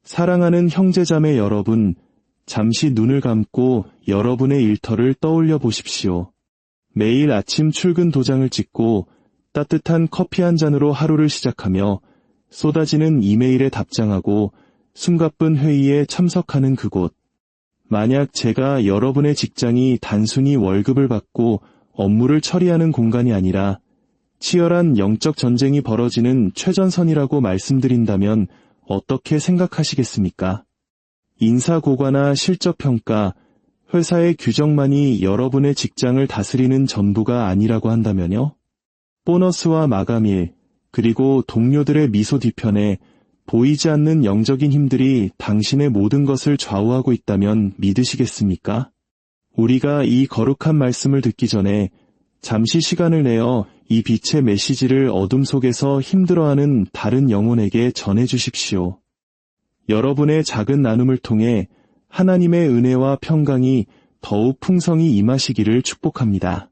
사랑하는 형제자매 여러분, 잠시 눈을 감고 여러분의 일터를 떠올려 보십시오. 매일 아침 출근 도장을 찍고 따뜻한 커피 한 잔으로 하루를 시작하며 쏟아지는 이메일에 답장하고 숨가쁜 회의에 참석하는 그곳. 만약 제가 여러분의 직장이 단순히 월급을 받고 업무를 처리하는 공간이 아니라 치열한 영적 전쟁이 벌어지는 최전선이라고 말씀드린다면 어떻게 생각하시겠습니까? 인사고과나 실적평가, 회사의 규정만이 여러분의 직장을 다스리는 전부가 아니라고 한다면요? 보너스와 마감일, 그리고 동료들의 미소 뒤편에 보이지 않는 영적인 힘들이 당신의 모든 것을 좌우하고 있다면 믿으시겠습니까? 우리가 이 거룩한 말씀을 듣기 전에 잠시 시간을 내어 이 빛의 메시지를 어둠 속에서 힘들어하는 다른 영혼에게 전해주십시오. 여러분의 작은 나눔을 통해 하나님의 은혜와 평강이 더욱 풍성히 임하시기를 축복합니다.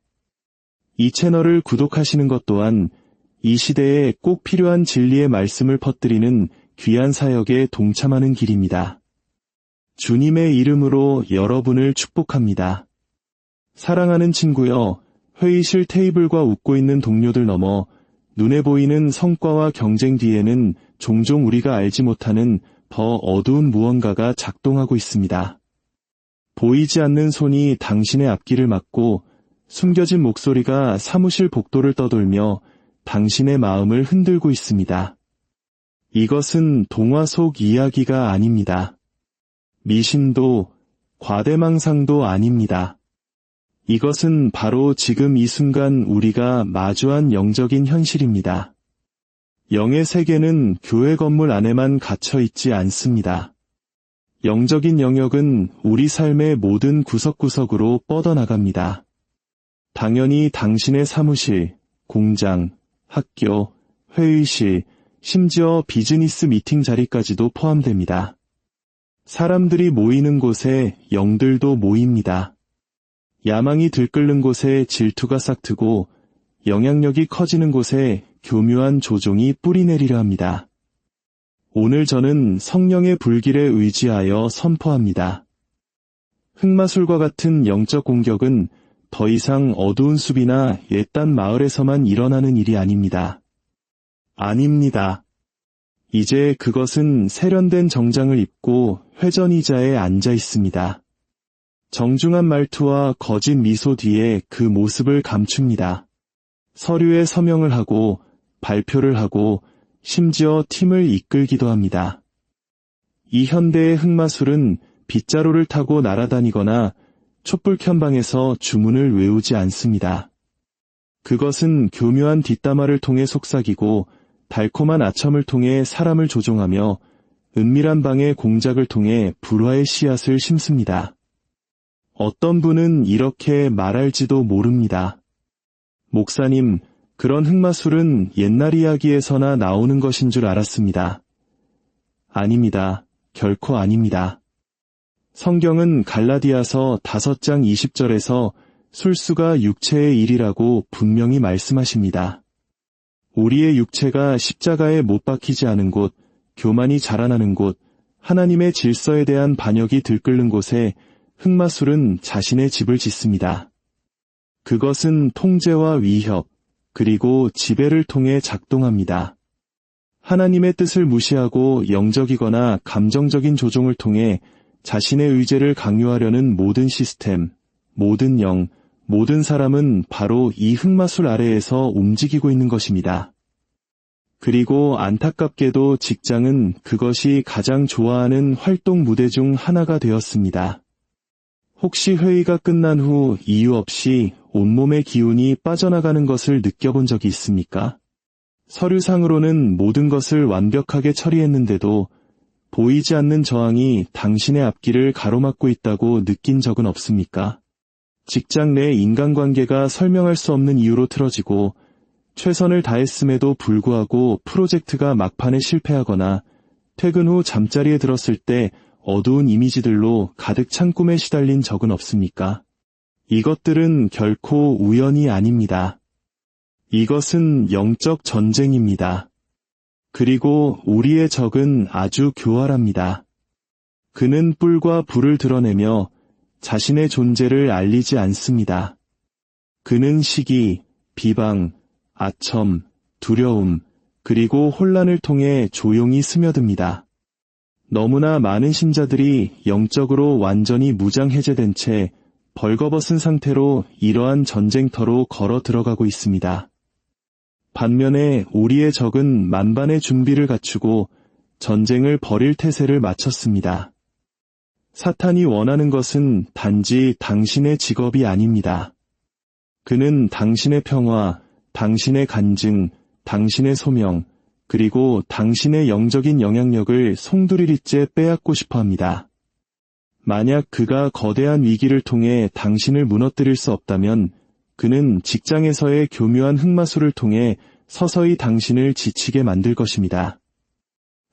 이 채널을 구독하시는 것 또한 이 시대에 꼭 필요한 진리의 말씀을 퍼뜨리는 귀한 사역에 동참하는 길입니다. 주님의 이름으로 여러분을 축복합니다. 사랑하는 친구여, 회의실 테이블과 웃고 있는 동료들 넘어 눈에 보이는 성과와 경쟁 뒤에는 종종 우리가 알지 못하는 더 어두운 무언가가 작동하고 있습니다. 보이지 않는 손이 당신의 앞길을 막고 숨겨진 목소리가 사무실 복도를 떠돌며 당신의 마음을 흔들고 있습니다. 이것은 동화 속 이야기가 아닙니다. 미신도 과대망상도 아닙니다. 이것은 바로 지금 이 순간 우리가 마주한 영적인 현실입니다. 영의 세계는 교회 건물 안에만 갇혀 있지 않습니다. 영적인 영역은 우리 삶의 모든 구석구석으로 뻗어나갑니다. 당연히 당신의 사무실, 공장, 학교, 회의실, 심지어 비즈니스 미팅 자리까지도 포함됩니다. 사람들이 모이는 곳에 영들도 모입니다. 야망이 들끓는 곳에 질투가 싹트고 영향력이 커지는 곳에 교묘한 조종이 뿌리내리려 합니다. 오늘 저는 성령의 불길에 의지하여 선포합니다. 흑마술과 같은 영적 공격은 더 이상 어두운 숲이나 옛딴 마을에서만 일어나는 일이 아닙니다. 아닙니다. 이제 그것은 세련된 정장을 입고 회전 의자에 앉아 있습니다. 정중한 말투와 거짓 미소 뒤에 그 모습을 감춥니다. 서류에 서명을 하고 발표를 하고 심지어 팀을 이끌기도 합니다. 이 현대의 흑마술은 빗자루를 타고 날아다니거나 촛불 켠 방에서 주문을 외우지 않습니다. 그것은 교묘한 뒷담화를 통해 속삭이고 달콤한 아첨을 통해 사람을 조종하며 은밀한 방의 공작을 통해 불화의 씨앗을 심습니다. 어떤 분은 이렇게 말할지도 모릅니다. 목사님, 그런 흑마술은 옛날 이야기에서나 나오는 것인 줄 알았습니다. 아닙니다. 결코 아닙니다. 성경은 갈라디아서 5장 20절에서 술수가 육체의 일이라고 분명히 말씀하십니다. 우리의 육체가 십자가에 못 박히지 않은 곳, 교만이 자라나는 곳, 하나님의 질서에 대한 반역이 들끓는 곳에 흑마술은 자신의 집을 짓습니다. 그것은 통제와 위협, 그리고 지배를 통해 작동합니다. 하나님의 뜻을 무시하고 영적이거나 감정적인 조종을 통해 자신의 의지를 강요하려는 모든 시스템, 모든 영, 모든 사람은 바로 이 흑마술 아래에서 움직이고 있는 것입니다. 그리고 안타깝게도 직장은 그것이 가장 좋아하는 활동 무대 중 하나가 되었습니다. 혹시 회의가 끝난 후 이유 없이 온몸의 기운이 빠져나가는 것을 느껴본 적이 있습니까? 서류상으로는 모든 것을 완벽하게 처리했는데도 보이지 않는 저항이 당신의 앞길을 가로막고 있다고 느낀 적은 없습니까? 직장 내 인간관계가 설명할 수 없는 이유로 틀어지고 최선을 다했음에도 불구하고 프로젝트가 막판에 실패하거나 퇴근 후 잠자리에 들었을 때 어두운 이미지들로 가득 찬 꿈에 시달린 적은 없습니까? 이것들은 결코 우연이 아닙니다. 이것은 영적 전쟁입니다. 그리고 우리의 적은 아주 교활합니다. 그는 뿔과 불을 드러내며 자신의 존재를 알리지 않습니다. 그는 시기, 비방, 아첨, 두려움, 그리고 혼란을 통해 조용히 스며듭니다. 너무나 많은 신자들이 영적으로 완전히 무장해제된 채 벌거벗은 상태로 이러한 전쟁터로 걸어 들어가고 있습니다. 반면에 우리의 적은 만반의 준비를 갖추고 전쟁을 벌일 태세를 마쳤습니다. 사탄이 원하는 것은 단지 당신의 직업이 아닙니다. 그는 당신의 평화, 당신의 간증, 당신의 소명, 그리고 당신의 영적인 영향력을 송두리째 빼앗고 싶어 합니다. 만약 그가 거대한 위기를 통해 당신을 무너뜨릴 수 없다면 그는 직장에서의 교묘한 흑마술을 통해 서서히 당신을 지치게 만들 것입니다.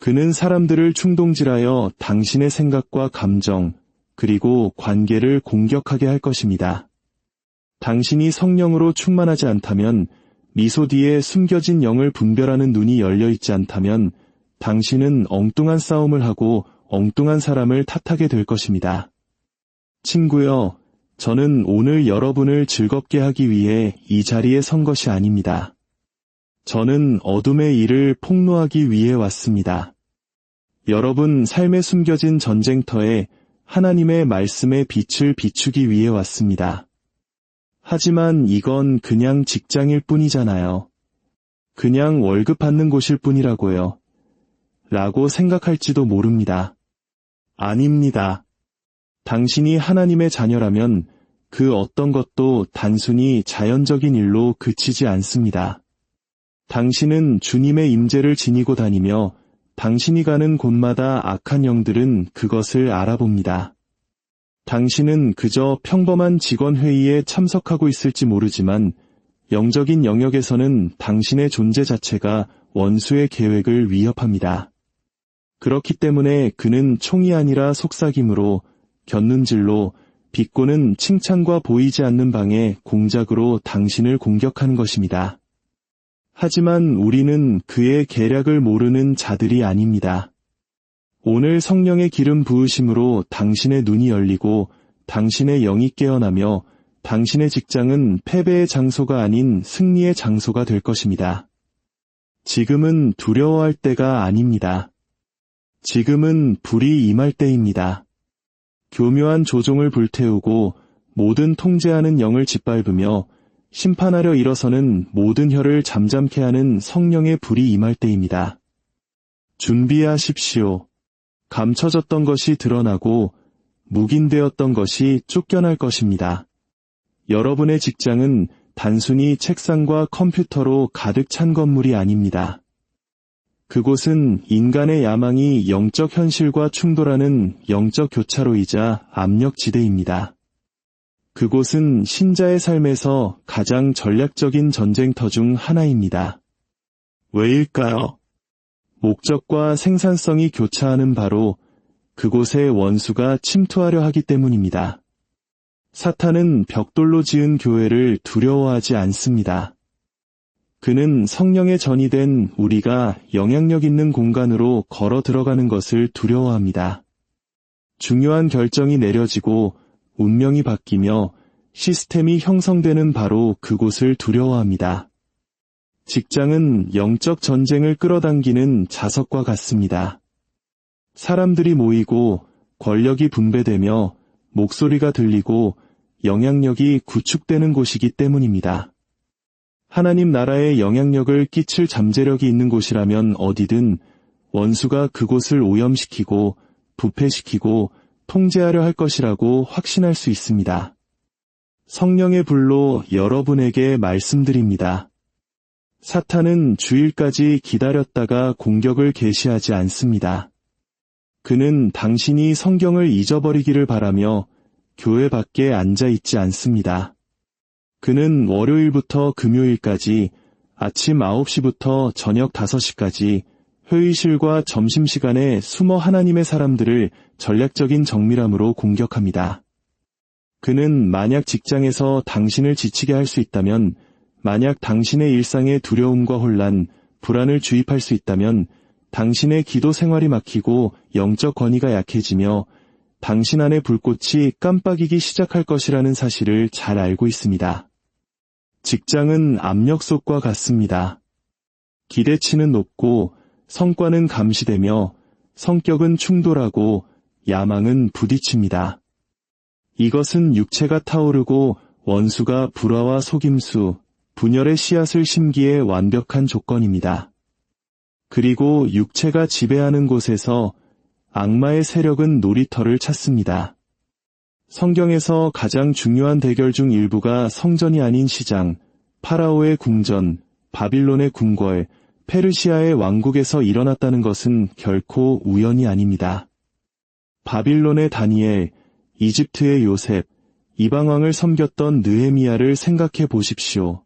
그는 사람들을 충동질하여 당신의 생각과 감정, 그리고 관계를 공격하게 할 것입니다. 당신이 성령으로 충만하지 않다면, 미소 뒤에 숨겨진 영을 분별하는 눈이 열려있지 않다면 당신은 엉뚱한 싸움을 하고 엉뚱한 사람을 탓하게 될 것입니다. 친구여, 저는 오늘 여러분을 즐겁게 하기 위해 이 자리에 선 것이 아닙니다. 저는 어둠의 일을 폭로하기 위해 왔습니다. 여러분 삶에 숨겨진 전쟁터에 하나님의 말씀의 빛을 비추기 위해 왔습니다. 하지만 이건 그냥 직장일 뿐이잖아요. 그냥 월급 받는 곳일 뿐이라고요. 라고 생각할지도 모릅니다. 아닙니다. 당신이 하나님의 자녀라면 그 어떤 것도 단순히 자연적인 일로 그치지 않습니다. 당신은 주님의 임재를 지니고 다니며 당신이 가는 곳마다 악한 영들은 그것을 알아봅니다. 당신은 그저 평범한 직원회의에 참석하고 있을지 모르지만 영적인 영역에서는 당신의 존재 자체가 원수의 계획을 위협합니다. 그렇기 때문에 그는 총이 아니라 속삭임으로, 곁눈질로, 비꼬는 칭찬과 보이지 않는 방해 공작으로 당신을 공격하는 것입니다. 하지만 우리는 그의 계략을 모르는 자들이 아닙니다. 오늘 성령의 기름 부으심으로 당신의 눈이 열리고 당신의 영이 깨어나며 당신의 직장은 패배의 장소가 아닌 승리의 장소가 될 것입니다. 지금은 두려워할 때가 아닙니다. 지금은 불이 임할 때입니다. 교묘한 조종을 불태우고 모든 통제하는 영을 짓밟으며 심판하려 일어서는 모든 혀를 잠잠케 하는 성령의 불이 임할 때입니다. 준비하십시오. 감춰졌던 것이 드러나고 묵인되었던 것이 쫓겨날 것입니다. 여러분의 직장은 단순히 책상과 컴퓨터로 가득 찬 건물이 아닙니다. 그곳은 인간의 야망이 영적 현실과 충돌하는 영적 교차로이자 압력지대입니다. 그곳은 신자의 삶에서 가장 전략적인 전쟁터 중 하나입니다. 왜일까요? 목적과 생산성이 교차하는 바로 그곳에 원수가 침투하려 하기 때문입니다. 사탄은 벽돌로 지은 교회를 두려워하지 않습니다. 그는 성령의 전이 된 우리가 영향력 있는 공간으로 걸어 들어가는 것을 두려워합니다. 중요한 결정이 내려지고 운명이 바뀌며 시스템이 형성되는 바로 그곳을 두려워합니다. 직장은 영적 전쟁을 끌어당기는 자석과 같습니다. 사람들이 모이고 권력이 분배되며 목소리가 들리고 영향력이 구축되는 곳이기 때문입니다. 하나님 나라의 영향력을 끼칠 잠재력이 있는 곳이라면 어디든 원수가 그곳을 오염시키고 부패시키고 통제하려 할 것이라고 확신할 수 있습니다. 성령의 불로 여러분에게 말씀드립니다. 사탄은 주일까지 기다렸다가 공격을 개시하지 않습니다. 그는 당신이 성경을 잊어버리기를 바라며 교회 밖에 앉아 있지 않습니다. 그는 월요일부터 금요일까지 아침 9시부터 저녁 5시까지 회의실과 점심시간에 숨어 하나님의 사람들을 전략적인 정밀함으로 공격합니다. 그는 만약 직장에서 당신을 지치게 할 수 있다면, 만약 당신의 일상에 두려움과 혼란, 불안을 주입할 수 있다면 당신의 기도 생활이 막히고 영적 권위가 약해지며 당신 안의 불꽃이 깜빡이기 시작할 것이라는 사실을 잘 알고 있습니다. 직장은 압력솥과 같습니다. 기대치는 높고 성과는 감시되며 성격은 충돌하고 야망은 부딪힙니다. 이것은 육체가 타오르고 원수가 불화와 속임수, 분열의 씨앗을 심기에 완벽한 조건입니다. 그리고 육체가 지배하는 곳에서 악마의 세력은 놀이터를 찾습니다. 성경에서 가장 중요한 대결 중 일부가 성전이 아닌 시장, 파라오의 궁전, 바빌론의 궁궐, 페르시아의 왕국에서 일어났다는 것은 결코 우연이 아닙니다. 바빌론의 다니엘, 이집트의 요셉, 이방왕을 섬겼던 느헤미야를 생각해 보십시오.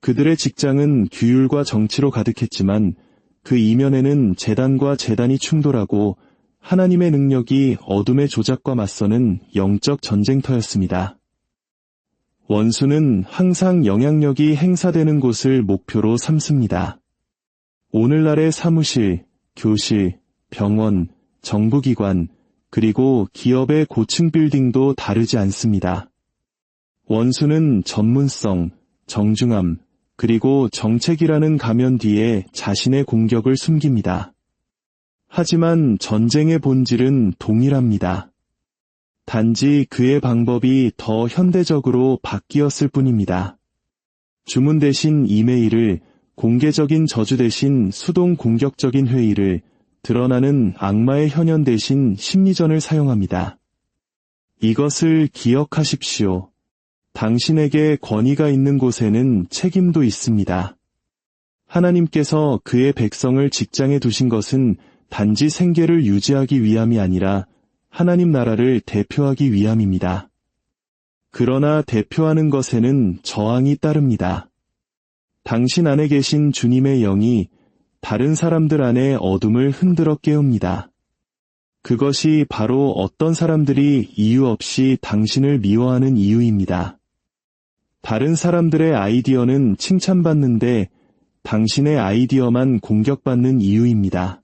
그들의 직장은 규율과 정치로 가득했지만 그 이면에는 재단과 재단이 충돌하고 하나님의 능력이 어둠의 조작과 맞서는 영적 전쟁터였습니다. 원수는 항상 영향력이 행사되는 곳을 목표로 삼습니다. 오늘날의 사무실, 교실, 병원, 정부기관, 그리고 기업의 고층 빌딩도 다르지 않습니다. 원수는 전문성, 정중함, 그리고 정책이라는 가면 뒤에 자신의 공격을 숨깁니다. 하지만 전쟁의 본질은 동일합니다. 단지 그의 방법이 더 현대적으로 바뀌었을 뿐입니다. 주문 대신 이메일을, 공개적인 저주 대신 수동 공격적인 회의를, 드러나는 악마의 현현 대신 심리전을 사용합니다. 이것을 기억하십시오. 당신에게 권위가 있는 곳에는 책임도 있습니다. 하나님께서 그의 백성을 직장에 두신 것은 단지 생계를 유지하기 위함이 아니라 하나님 나라를 대표하기 위함입니다. 그러나 대표하는 것에는 저항이 따릅니다. 당신 안에 계신 주님의 영이 다른 사람들 안에 어둠을 흔들어 깨웁니다. 그것이 바로 어떤 사람들이 이유 없이 당신을 미워하는 이유입니다. 다른 사람들의 아이디어는 칭찬받는데 당신의 아이디어만 공격받는 이유입니다.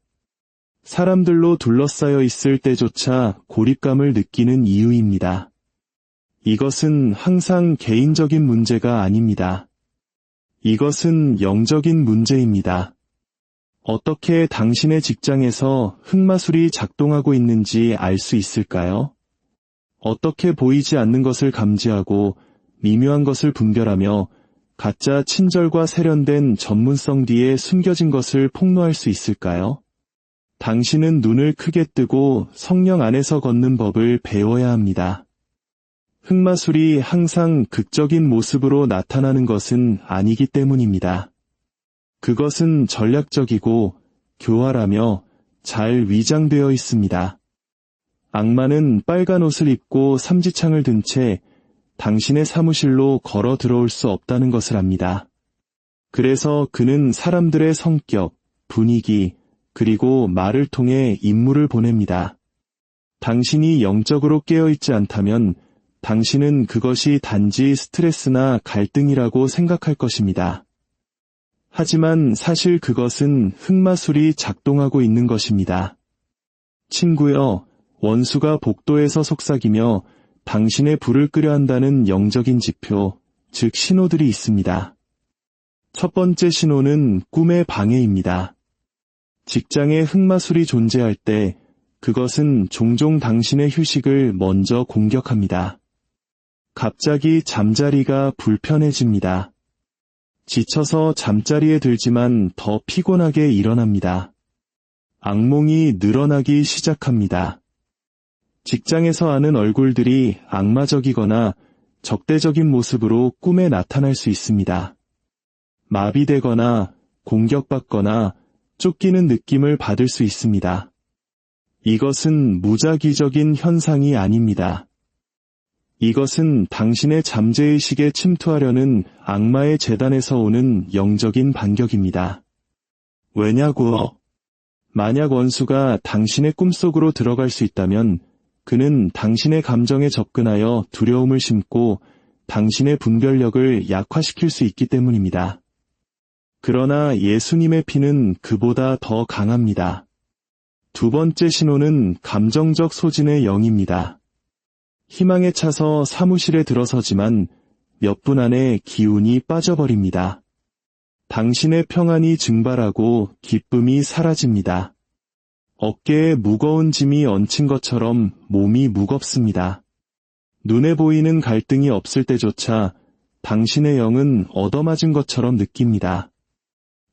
사람들로 둘러싸여 있을 때조차 고립감을 느끼는 이유입니다. 이것은 항상 개인적인 문제가 아닙니다. 이것은 영적인 문제입니다. 어떻게 당신의 직장에서 흑마술이 작동하고 있는지 알 수 있을까요? 어떻게 보이지 않는 것을 감지하고 미묘한 것을 분별하며 가짜 친절과 세련된 전문성 뒤에 숨겨진 것을 폭로할 수 있을까요? 당신은 눈을 크게 뜨고 성령 안에서 걷는 법을 배워야 합니다. 흑마술이 항상 극적인 모습으로 나타나는 것은 아니기 때문입니다. 그것은 전략적이고 교활하며 잘 위장되어 있습니다. 악마는 빨간 옷을 입고 삼지창을 든 채 당신의 사무실로 걸어 들어올 수 없다는 것을 압니다. 그래서 그는 사람들의 성격, 분위기, 그리고 말을 통해 임무를 보냅니다. 당신이 영적으로 깨어있지 않다면 당신은 그것이 단지 스트레스나 갈등이라고 생각할 것입니다. 하지만 사실 그것은 흑마술이 작동하고 있는 것입니다. 친구여, 원수가 복도에서 속삭이며 당신의 불을 끄려 한다는 영적인 지표, 즉 신호들이 있습니다. 첫 번째 신호는 꿈의 방해입니다. 직장에 흑마술이 존재할 때 그것은 종종 당신의 휴식을 먼저 공격합니다. 갑자기 잠자리가 불편해집니다. 지쳐서 잠자리에 들지만 더 피곤하게 일어납니다. 악몽이 늘어나기 시작합니다. 직장에서 아는 얼굴들이 악마적이거나 적대적인 모습으로 꿈에 나타날 수 있습니다. 마비되거나 공격받거나 쫓기는 느낌을 받을 수 있습니다. 이것은 무작위적인 현상이 아닙니다. 이것은 당신의 잠재의식에 침투하려는 악마의 재단에서 오는 영적인 반격입니다. 왜냐고? 만약 원수가 당신의 꿈속으로 들어갈 수 있다면 그는 당신의 감정에 접근하여 두려움을 심고 당신의 분별력을 약화시킬 수 있기 때문입니다. 그러나 예수님의 피는 그보다 더 강합니다. 두 번째 신호는 감정적 소진의 영입니다. 희망에 차서 사무실에 들어서지만 몇 분 안에 기운이 빠져버립니다. 당신의 평안이 증발하고 기쁨이 사라집니다. 어깨에 무거운 짐이 얹힌 것처럼 몸이 무겁습니다. 눈에 보이는 갈등이 없을 때조차 당신의 영은 얻어맞은 것처럼 느낍니다.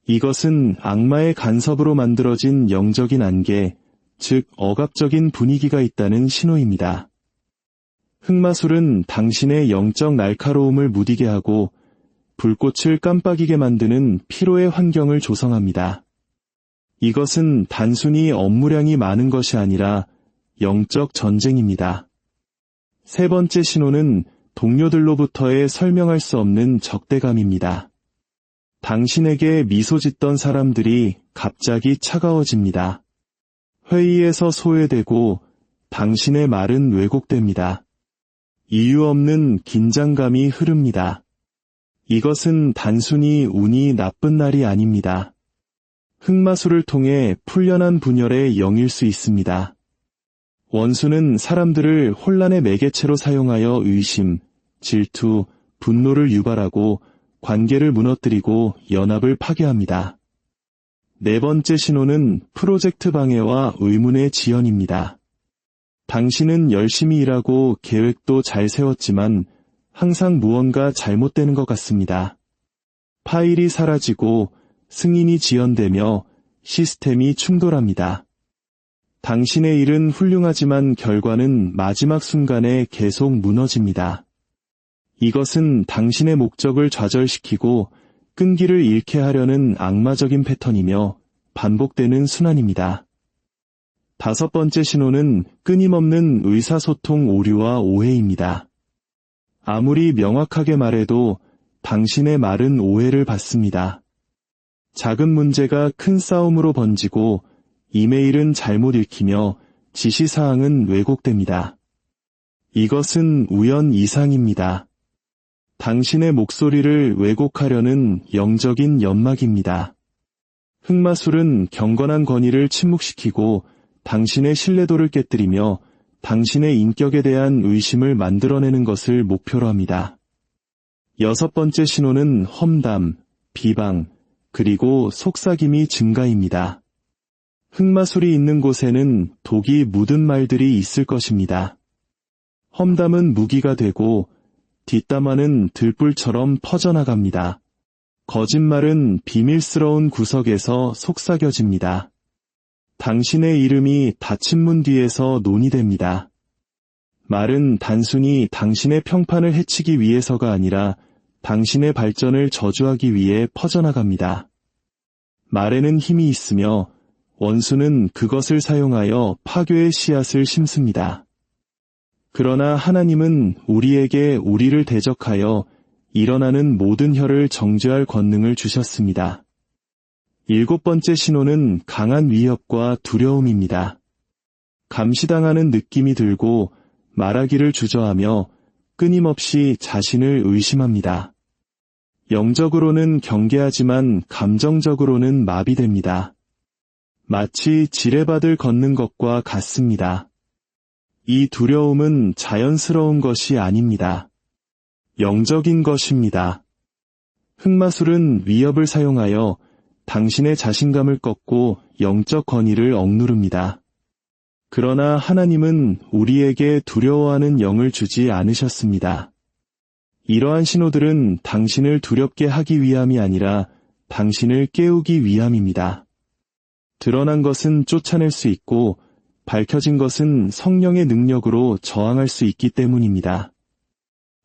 이것은 악마의 간섭으로 만들어진 영적인 안개, 즉 억압적인 분위기가 있다는 신호입니다. 흑마술은 당신의 영적 날카로움을 무디게 하고 불꽃을 깜빡이게 만드는 피로의 환경을 조성합니다. 이것은 단순히 업무량이 많은 것이 아니라 영적 전쟁입니다. 세 번째 신호는 동료들로부터의 설명할 수 없는 적대감입니다. 당신에게 미소 짓던 사람들이 갑자기 차가워집니다. 회의에서 소외되고 당신의 말은 왜곡됩니다. 이유 없는 긴장감이 흐릅니다. 이것은 단순히 운이 나쁜 날이 아닙니다. 흑마술을 통해 풀려난 분열의 영일 수 있습니다. 원수는 사람들을 혼란의 매개체로 사용하여 의심, 질투, 분노를 유발하고 관계를 무너뜨리고 연합을 파괴합니다. 네 번째 신호는 프로젝트 방해와 의문의 지연입니다. 당신은 열심히 일하고 계획도 잘 세웠지만 항상 무언가 잘못되는 것 같습니다. 파일이 사라지고 승인이 지연되며 시스템이 충돌합니다. 당신의 일은 훌륭하지만 결과는 마지막 순간에 계속 무너집니다. 이것은 당신의 목적을 좌절시키고 끈기를 잃게 하려는 악마적인 패턴이며 반복되는 순환입니다. 다섯 번째 신호는 끊임없는 의사소통 오류와 오해입니다. 아무리 명확하게 말해도 당신의 말은 오해를 받습니다. 작은 문제가 큰 싸움으로 번지고 이메일은 잘못 읽히며 지시사항은 왜곡됩니다. 이것은 우연 이상입니다. 당신의 목소리를 왜곡하려는 영적인 연막입니다. 흑마술은 경건한 권위를 침묵시키고 당신의 신뢰도를 깨뜨리며 당신의 인격에 대한 의심을 만들어내는 것을 목표로 합니다. 여섯 번째 신호는 험담, 비방, 그리고 속삭임이 증가입니다. 흑마술이 있는 곳에는 독이 묻은 말들이 있을 것입니다. 험담은 무기가 되고 뒷담화는 들불처럼 퍼져나갑니다. 거짓말은 비밀스러운 구석에서 속삭여집니다. 당신의 이름이 닫힌 문 뒤에서 논의됩니다. 말은 단순히 당신의 평판을 해치기 위해서가 아니라 당신의 발전을 저주하기 위해 퍼져나갑니다. 말에는 힘이 있으며 원수는 그것을 사용하여 파괴의 씨앗을 심습니다. 그러나 하나님은 우리에게 우리를 대적하여 일어나는 모든 혀를 정죄할 권능을 주셨습니다. 일곱 번째 신호는 강한 위협과 두려움입니다. 감시당하는 느낌이 들고 말하기를 주저하며 끊임없이 자신을 의심합니다. 영적으로는 경계하지만 감정적으로는 마비됩니다. 마치 지뢰밭을 걷는 것과 같습니다. 이 두려움은 자연스러운 것이 아닙니다. 영적인 것입니다. 흑마술은 위협을 사용하여 당신의 자신감을 꺾고 영적 권위를 억누릅니다. 그러나 하나님은 우리에게 두려워하는 영을 주지 않으셨습니다. 이러한 신호들은 당신을 두렵게 하기 위함이 아니라 당신을 깨우기 위함입니다. 드러난 것은 쫓아낼 수 있고 밝혀진 것은 성령의 능력으로 저항할 수 있기 때문입니다.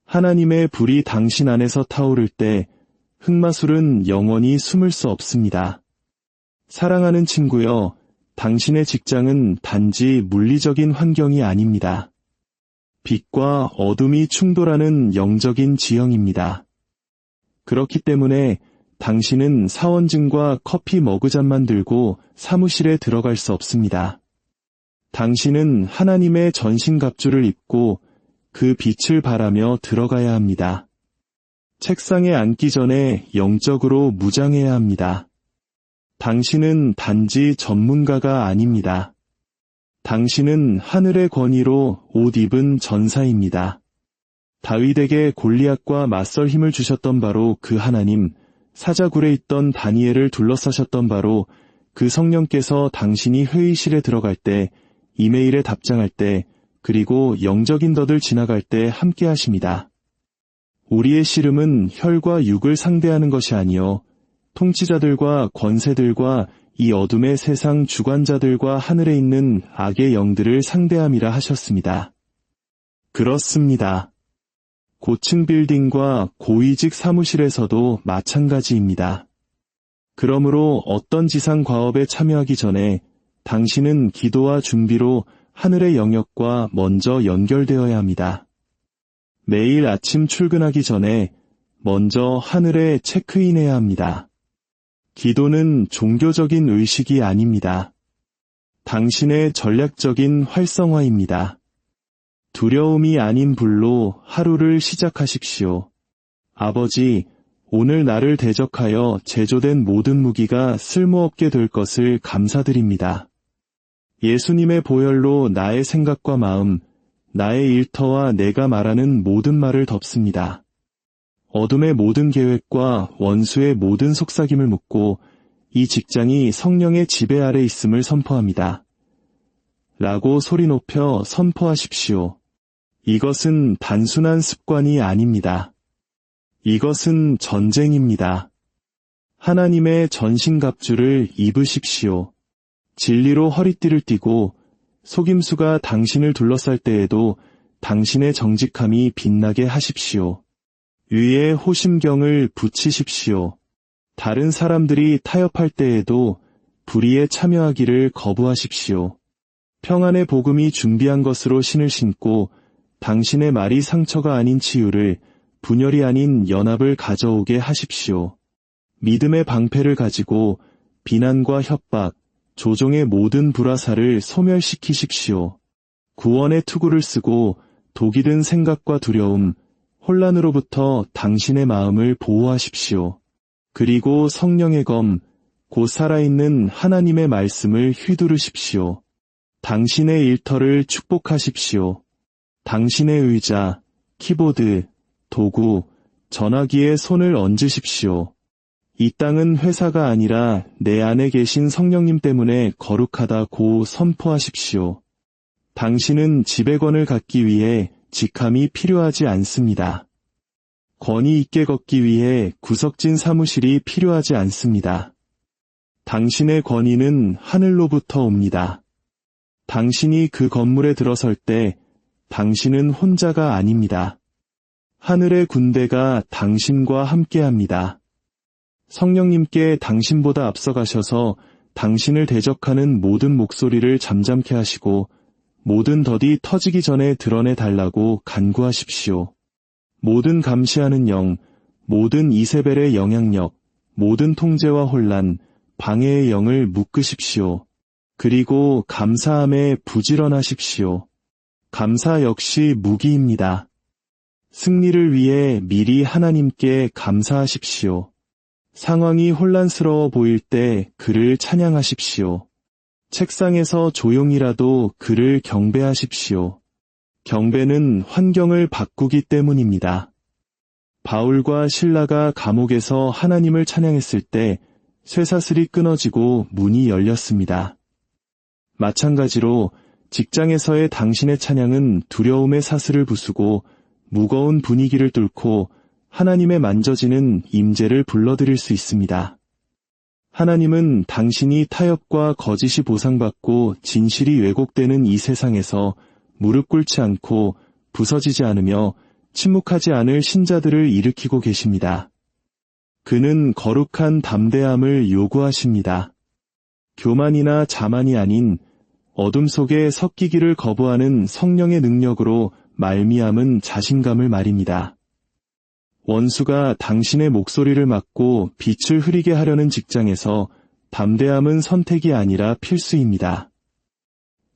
하나님의 불이 당신 안에서 타오를 때 흑마술은 영원히 숨을 수 없습니다. 사랑하는 친구여, 당신의 직장은 단지 물리적인 환경이 아닙니다. 빛과 어둠이 충돌하는 영적인 지형입니다. 그렇기 때문에 당신은 사원증과 커피 머그잔만 들고 사무실에 들어갈 수 없습니다. 당신은 하나님의 전신갑주를 입고 그 빛을 바라며 들어가야 합니다. 책상에 앉기 전에 영적으로 무장해야 합니다. 당신은 단지 전문가가 아닙니다. 당신은 하늘의 권위로 옷 입은 전사입니다. 다윗에게 골리앗과 맞설 힘을 주셨던 바로 그 하나님, 사자굴에 있던 다니엘을 둘러싸셨던 바로 그 성령께서 당신이 회의실에 들어갈 때, 이메일에 답장할 때, 그리고 영적인 덫을 지나갈 때 함께 하십니다. 우리의 씨름은 혈과 육을 상대하는 것이 아니요 통치자들과 권세들과 이 어둠의 세상 주관자들과 하늘에 있는 악의 영들을 상대함이라 하셨습니다. 그렇습니다. 고층 빌딩과 고위직 사무실에서도 마찬가지입니다. 그러므로 어떤 지상 과업에 참여하기 전에 당신은 기도와 준비로 하늘의 영역과 먼저 연결되어야 합니다. 매일 아침 출근하기 전에 먼저 하늘에 체크인해야 합니다. 기도는 종교적인 의식이 아닙니다. 당신의 전략적인 활성화입니다. 두려움이 아닌 불로 하루를 시작하십시오. 아버지, 오늘 나를 대적하여 제조된 모든 무기가 쓸모없게 될 것을 감사드립니다. 예수님의 보혈로 나의 생각과 마음, 나의 일터와 내가 말하는 모든 말을 덮습니다. 어둠의 모든 계획과 원수의 모든 속삭임을 묻고 이 직장이 성령의 지배 아래 있음을 선포합니다. 라고 소리 높여 선포하십시오. 이것은 단순한 습관이 아닙니다. 이것은 전쟁입니다. 하나님의 전신갑주를 입으십시오. 진리로 허리띠를 띠고 속임수가 당신을 둘러쌀 때에도 당신의 정직함이 빛나게 하십시오. 위에 호심경을 붙이십시오. 다른 사람들이 타협할 때에도 불의에 참여하기를 거부하십시오. 평안의 복음이 준비한 것으로 신을 신고 당신의 말이 상처가 아닌 치유를, 분열이 아닌 연합을 가져오게 하십시오. 믿음의 방패를 가지고 비난과 협박, 조종의 모든 불화살을 소멸시키십시오. 구원의 투구를 쓰고 독이 든 생각과 두려움, 혼란으로부터 당신의 마음을 보호하십시오. 그리고 성령의 검, 곧 살아있는 하나님의 말씀을 휘두르십시오. 당신의 일터를 축복하십시오. 당신의 의자, 키보드, 도구, 전화기에 손을 얹으십시오. 이 땅은 회사가 아니라 내 안에 계신 성령님 때문에 거룩하다고 선포하십시오. 당신은 지배권을 갖기 위해 직함이 필요하지 않습니다. 권위 있게 걷기 위해 구석진 사무실이 필요하지 않습니다. 당신의 권위는 하늘로부터 옵니다. 당신이 그 건물에 들어설 때 당신은 혼자가 아닙니다. 하늘의 군대가 당신과 함께합니다. 성령님께 당신보다 앞서가셔서 당신을 대적하는 모든 목소리를 잠잠케 하시고 모든 덫이 터지기 전에 드러내 달라고 간구하십시오. 모든 감시하는 영, 모든 이세벨의 영향력, 모든 통제와 혼란, 방해의 영을 묶으십시오. 그리고 감사함에 부지런하십시오. 감사 역시 무기입니다. 승리를 위해 미리 하나님께 감사하십시오. 상황이 혼란스러워 보일 때 그를 찬양하십시오. 책상에서 조용히라도 그를 경배하십시오. 경배는 환경을 바꾸기 때문입니다. 바울과 실라가 감옥에서 하나님을 찬양했을 때 쇠사슬이 끊어지고 문이 열렸습니다. 마찬가지로 직장에서의 당신의 찬양은 두려움의 사슬을 부수고 무거운 분위기를 뚫고 하나님의 만져지는 임재를 불러들일 수 있습니다. 하나님은 당신이 타협과 거짓이 보상받고 진실이 왜곡되는 이 세상에서 무릎 꿇지 않고 부서지지 않으며 침묵하지 않을 신자들을 일으키고 계십니다. 그는 거룩한 담대함을 요구하십니다. 교만이나 자만이 아닌 어둠 속에 섞이기를 거부하는 성령의 능력으로 말미암은 자신감을 말입니다. 원수가 당신의 목소리를 막고 빛을 흐리게 하려는 직장에서 담대함은 선택이 아니라 필수입니다.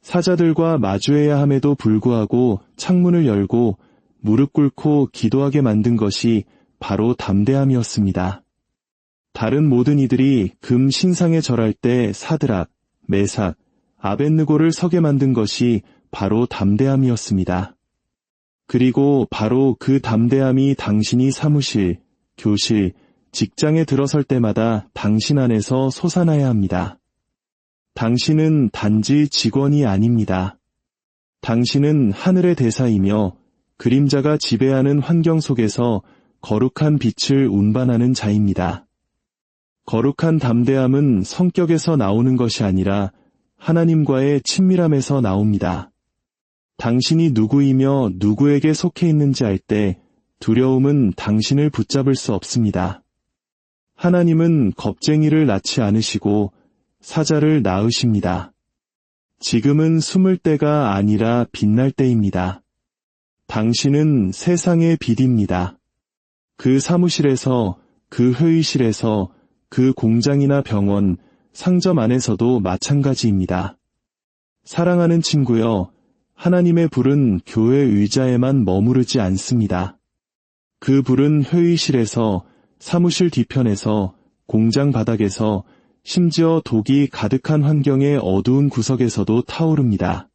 사자들과 마주해야 함에도 불구하고 창문을 열고 무릎 꿇고 기도하게 만든 것이 바로 담대함이었습니다. 다른 모든 이들이 금 신상에 절할 때 사드락, 메삭, 아벳느고를 서게 만든 것이 바로 담대함이었습니다. 그리고 바로 그 담대함이 당신이 사무실, 교실, 직장에 들어설 때마다 당신 안에서 솟아나야 합니다. 당신은 단지 직원이 아닙니다. 당신은 하늘의 대사이며 그림자가 지배하는 환경 속에서 거룩한 빛을 운반하는 자입니다. 거룩한 담대함은 성격에서 나오는 것이 아니라 하나님과의 친밀함에서 나옵니다. 당신이 누구이며 누구에게 속해 있는지 알 때 두려움은 당신을 붙잡을 수 없습니다. 하나님은 겁쟁이를 낳지 않으시고 사자를 낳으십니다. 지금은 숨을 때가 아니라 빛날 때입니다. 당신은 세상의 빛입니다. 그 사무실에서, 그 회의실에서, 그 공장이나 병원, 상점 안에서도 마찬가지입니다. 사랑하는 친구여, 하나님의 불은 교회 의자에만 머무르지 않습니다. 그 불은 회의실에서, 사무실 뒤편에서, 공장 바닥에서, 심지어 독이 가득한 환경의 어두운 구석에서도 타오릅니다.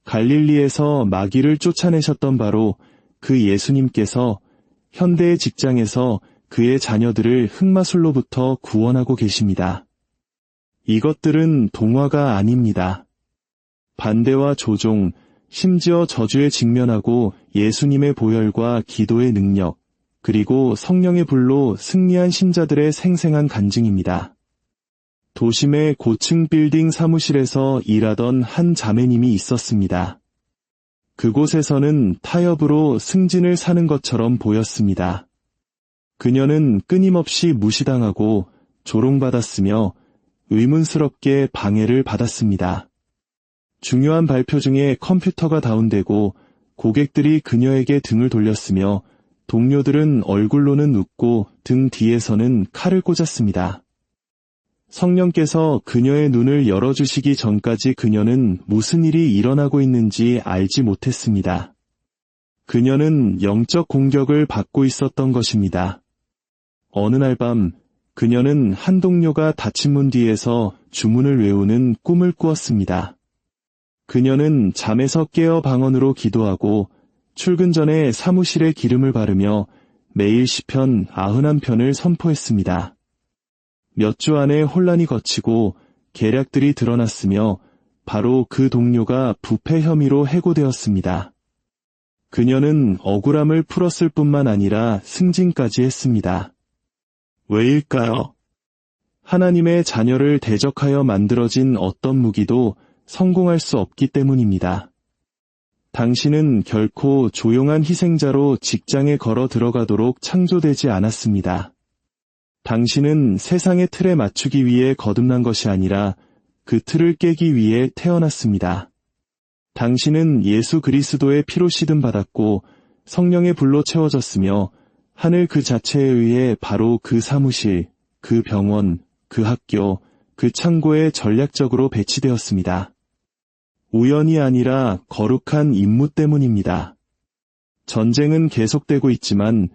갈릴리에서 마귀를 쫓아내셨던 바로 그 예수님께서 현대의 직장에서 그의 자녀들을 흑마술로부터 구원하고 계십니다. 이것들은 동화가 아닙니다. 반대와 조종, 심지어 저주에 직면하고 예수님의 보혈과 기도의 능력, 그리고 성령의 불로 승리한 신자들의 생생한 간증입니다. 도심의 고층 빌딩 사무실에서 일하던 한 자매님이 있었습니다. 그곳에서는 타협으로 승진을 사는 것처럼 보였습니다. 그녀는 끊임없이 무시당하고 조롱받았으며 의문스럽게 방해를 받았습니다. 중요한 발표 중에 컴퓨터가 다운되고 고객들이 그녀에게 등을 돌렸으며 동료들은 얼굴로는 웃고 등 뒤에서는 칼을 꽂았습니다. 성령께서 그녀의 눈을 열어주시기 전까지 그녀는 무슨 일이 일어나고 있는지 알지 못했습니다. 그녀는 영적 공격을 받고 있었던 것입니다. 어느 날 밤 그녀는 한 동료가 닫힌 문 뒤에서 주문을 외우는 꿈을 꾸었습니다. 그녀는 잠에서 깨어 방언으로 기도하고 출근 전에 사무실에 기름을 바르며 매일 시편 91편을 선포했습니다. 몇 주 안에 혼란이 걷히고 계략들이 드러났으며 바로 그 동료가 부패 혐의로 해고되었습니다. 그녀는 억울함을 풀었을 뿐만 아니라 승진까지 했습니다. 왜일까요? 하나님의 자녀를 대적하여 만들어진 어떤 무기도 성공할 수 없기 때문입니다. 당신은 결코 조용한 희생자로 직장에 걸어 들어가도록 창조되지 않았습니다. 당신은 세상의 틀에 맞추기 위해 거듭난 것이 아니라 그 틀을 깨기 위해 태어났습니다. 당신은 예수 그리스도의 피로 씻음 받았고 성령의 불로 채워졌으며 하늘 그 자체에 의해 바로 그 사무실, 그 병원, 그 학교, 그 창고에 전략적으로 배치되었습니다. 우연이 아니라 거룩한 임무 때문입니다. 전쟁은 계속되고 있지만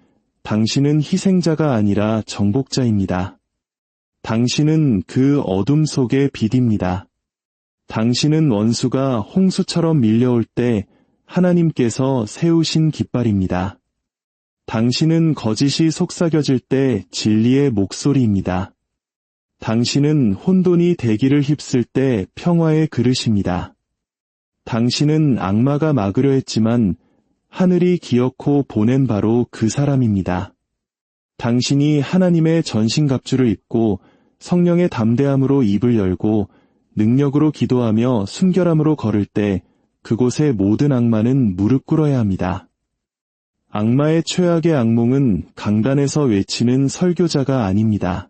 당신은 희생자가 아니라 정복자입니다. 당신은 그 어둠 속의 빛입니다. 당신은 원수가 홍수처럼 밀려올 때 하나님께서 세우신 깃발입니다. 당신은 거짓이 속삭여질 때 진리의 목소리입니다. 당신은 혼돈이 대기를 휩쓸 때 평화의 그릇입니다. 당신은 악마가 막으려 했지만 하늘이 기어코 보낸 바로 그 사람입니다. 당신이 하나님의 전신갑주를 입고 성령의 담대함으로 입을 열고 능력으로 기도하며 순결함으로 걸을 때 그곳의 모든 악마는 무릎 꿇어야 합니다. 악마의 최악의 악몽은 강단에서 외치는 설교자가 아닙니다.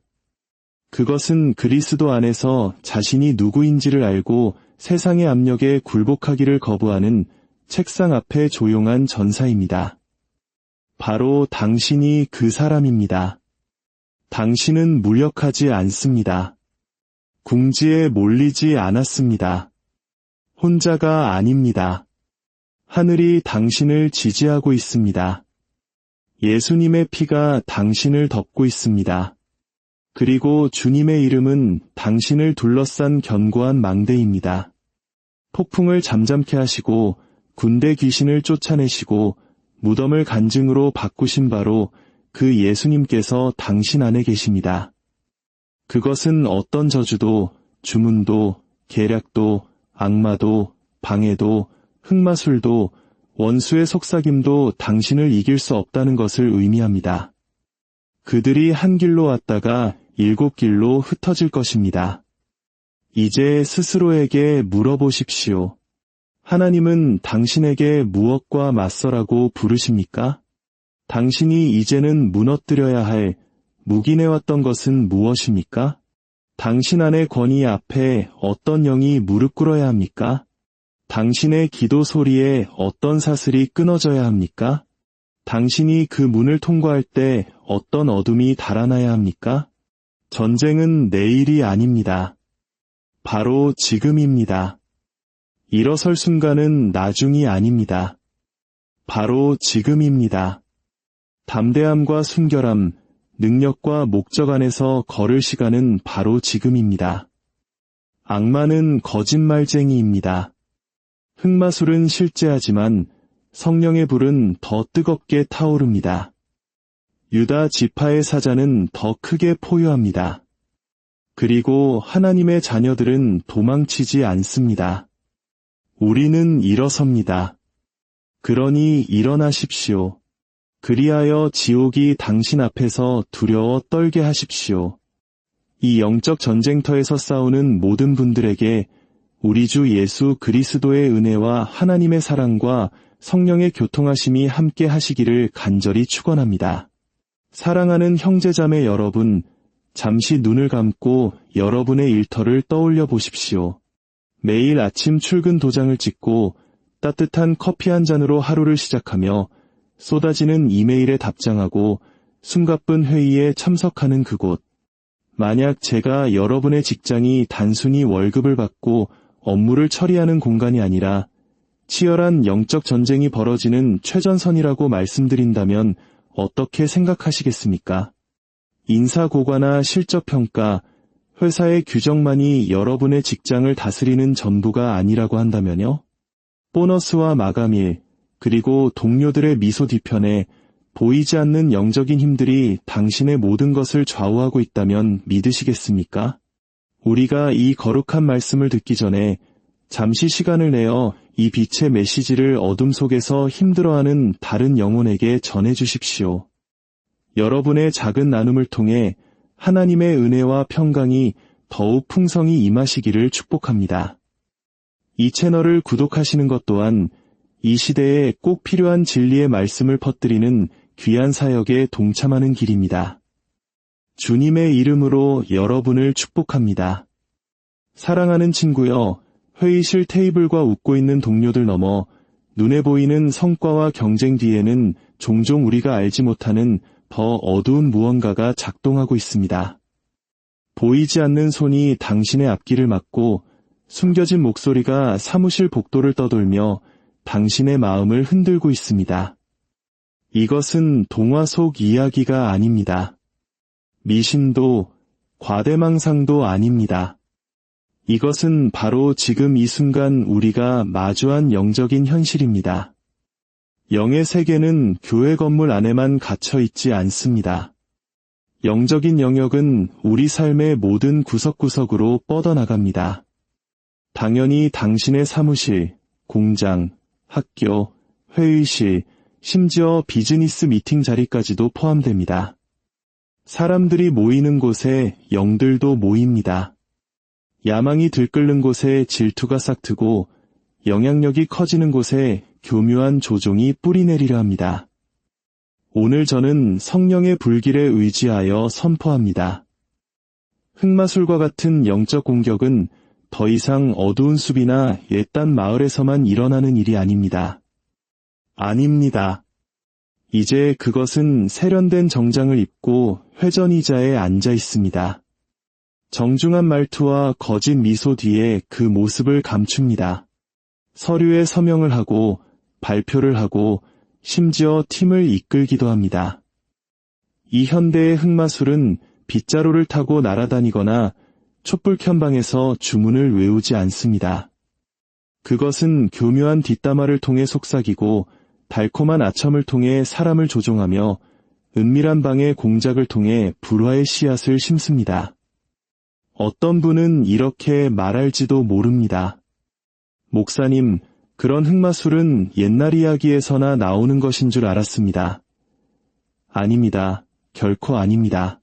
그것은 그리스도 안에서 자신이 누구인지를 알고 세상의 압력에 굴복하기를 거부하는 책상 앞에 조용한 전사입니다. 바로 당신이 그 사람입니다. 당신은 무력하지 않습니다. 궁지에 몰리지 않았습니다. 혼자가 아닙니다. 하늘이 당신을 지지하고 있습니다. 예수님의 피가 당신을 덮고 있습니다. 그리고 주님의 이름은 당신을 둘러싼 견고한 망대입니다. 폭풍을 잠잠케 하시고 군대 귀신을 쫓아내시고 무덤을 간증으로 바꾸신 바로 그 예수님께서 당신 안에 계십니다. 그것은 어떤 저주도, 주문도, 계략도, 악마도, 방해도, 흑마술도, 원수의 속삭임도 당신을 이길 수 없다는 것을 의미합니다. 그들이 한 길로 왔다가 7길로 흩어질 것입니다. 이제 스스로에게 물어보십시오. 하나님은 당신에게 무엇과 맞서라고 부르십니까? 당신이 이제는 무너뜨려야 할, 묵인해왔던 것은 무엇입니까? 당신 안의 권위 앞에 어떤 영이 무릎 꿇어야 합니까? 당신의 기도 소리에 어떤 사슬이 끊어져야 합니까? 당신이 그 문을 통과할 때 어떤 어둠이 달아나야 합니까? 전쟁은 내일이 아닙니다. 바로 지금입니다. 일어설 순간은 나중이 아닙니다. 바로 지금입니다. 담대함과 순결함, 능력과 목적 안에서 걸을 시간은 바로 지금입니다. 악마는 거짓말쟁이입니다. 흑마술은 실제하지만 성령의 불은 더 뜨겁게 타오릅니다. 유다 지파의 사자는 더 크게 포효합니다. 그리고 하나님의 자녀들은 도망치지 않습니다. 우리는 일어섭니다. 그러니 일어나십시오. 그리하여 지옥이 당신 앞에서 두려워 떨게 하십시오. 이 영적 전쟁터에서 싸우는 모든 분들에게 우리 주 예수 그리스도의 은혜와 하나님의 사랑과 성령의 교통하심이 함께 하시기를 간절히 축원합니다. 사랑하는 형제자매 여러분, 잠시 눈을 감고 여러분의 일터를 떠올려 보십시오. 매일 아침 출근 도장을 찍고 따뜻한 커피 한 잔으로 하루를 시작하며 쏟아지는 이메일에 답장하고 숨가쁜 회의에 참석하는 그곳. 만약 제가 여러분의 직장이 단순히 월급을 받고 업무를 처리하는 공간이 아니라 치열한 영적 전쟁이 벌어지는 최전선이라고 말씀드린다면 어떻게 생각하시겠습니까? 인사고과나 실적평가, 회사의 규정만이 여러분의 직장을 다스리는 전부가 아니라고 한다면요? 보너스와 마감일, 그리고 동료들의 미소 뒤편에 보이지 않는 영적인 힘들이 당신의 모든 것을 좌우하고 있다면 믿으시겠습니까? 우리가 이 거룩한 말씀을 듣기 전에 잠시 시간을 내어 이 빛의 메시지를 어둠 속에서 힘들어하는 다른 영혼에게 전해주십시오. 여러분의 작은 나눔을 통해 하나님의 은혜와 평강이 더욱 풍성히 임하시기를 축복합니다. 이 채널을 구독하시는 것 또한 이 시대에 꼭 필요한 진리의 말씀을 퍼뜨리는 귀한 사역에 동참하는 길입니다. 주님의 이름으로 여러분을 축복합니다. 사랑하는 친구여, 회의실 테이블과 웃고 있는 동료들 넘어 눈에 보이는 성과와 경쟁 뒤에는 종종 우리가 알지 못하는 더 어두운 무언가가 작동하고 있습니다. 보이지 않는 손이 당신의 앞길을 막고 숨겨진 목소리가 사무실 복도를 떠돌며 당신의 마음을 흔들고 있습니다. 이것은 동화 속 이야기가 아닙니다. 미신도 과대망상도 아닙니다. 이것은 바로 지금 이 순간 우리가 마주한 영적인 현실입니다. 영의 세계는 교회 건물 안에만 갇혀 있지 않습니다. 영적인 영역은 우리 삶의 모든 구석구석으로 뻗어나갑니다. 당연히 당신의 사무실, 공장, 학교, 회의실, 심지어 비즈니스 미팅 자리까지도 포함됩니다. 사람들이 모이는 곳에 영들도 모입니다. 야망이 들끓는 곳에 질투가 싹트고 영향력이 커지는 곳에 교묘한 조종이 뿌리내리려 합니다. 오늘 저는 성령의 불길에 의지하여 선포합니다. 흑마술과 같은 영적 공격은 더 이상 어두운 숲이나 옛딴 마을에서만 일어나는 일이 아닙니다. 아닙니다. 이제 그것은 세련된 정장을 입고 회전의자에 앉아 있습니다. 정중한 말투와 거짓 미소 뒤에 그 모습을 감춥니다. 서류에 서명을 하고 발표를 하고 심지어 팀을 이끌기도 합니다. 이 현대의 흑마술은 빗자루를 타고 날아다니거나 촛불 켠방에서 주문을 외우지 않습니다. 그것은 교묘한 뒷담화를 통해 속삭이고 달콤한 아첨을 통해 사람을 조종하며 은밀한 방의 공작을 통해 불화의 씨앗을 심습니다. 어떤 분은 이렇게 말할지도 모릅니다. 목사님, 그런 흑마술은 옛날 이야기에서나 나오는 것인 줄 알았습니다. 아닙니다. 결코 아닙니다.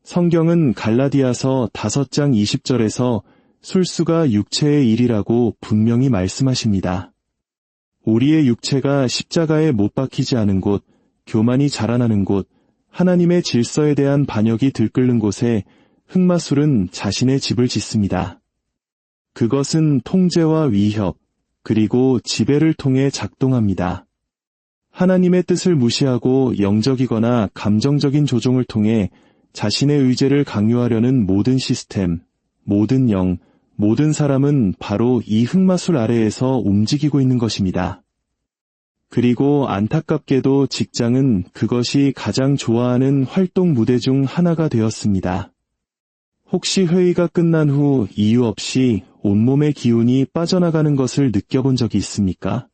성경은 갈라디아서 5장 20절에서 술수가 육체의 일이라고 분명히 말씀하십니다. 우리의 육체가 십자가에 못 박히지 않은 곳, 교만이 자라나는 곳, 하나님의 질서에 대한 반역이 들끓는 곳에 흑마술은 자신의 집을 짓습니다. 그것은 통제와 위협, 그리고 지배를 통해 작동합니다. 하나님의 뜻을 무시하고 영적이거나 감정적인 조종을 통해 자신의 의지를 강요하려는 모든 시스템, 모든 영, 모든 사람은 바로 이 흑마술 아래에서 움직이고 있는 것입니다. 그리고 안타깝게도 직장은 그것이 가장 좋아하는 활동 무대 중 하나가 되었습니다. 혹시 회의가 끝난 후 이유 없이 온몸의 기운이 빠져나가는 것을 느껴본 적이 있습니까?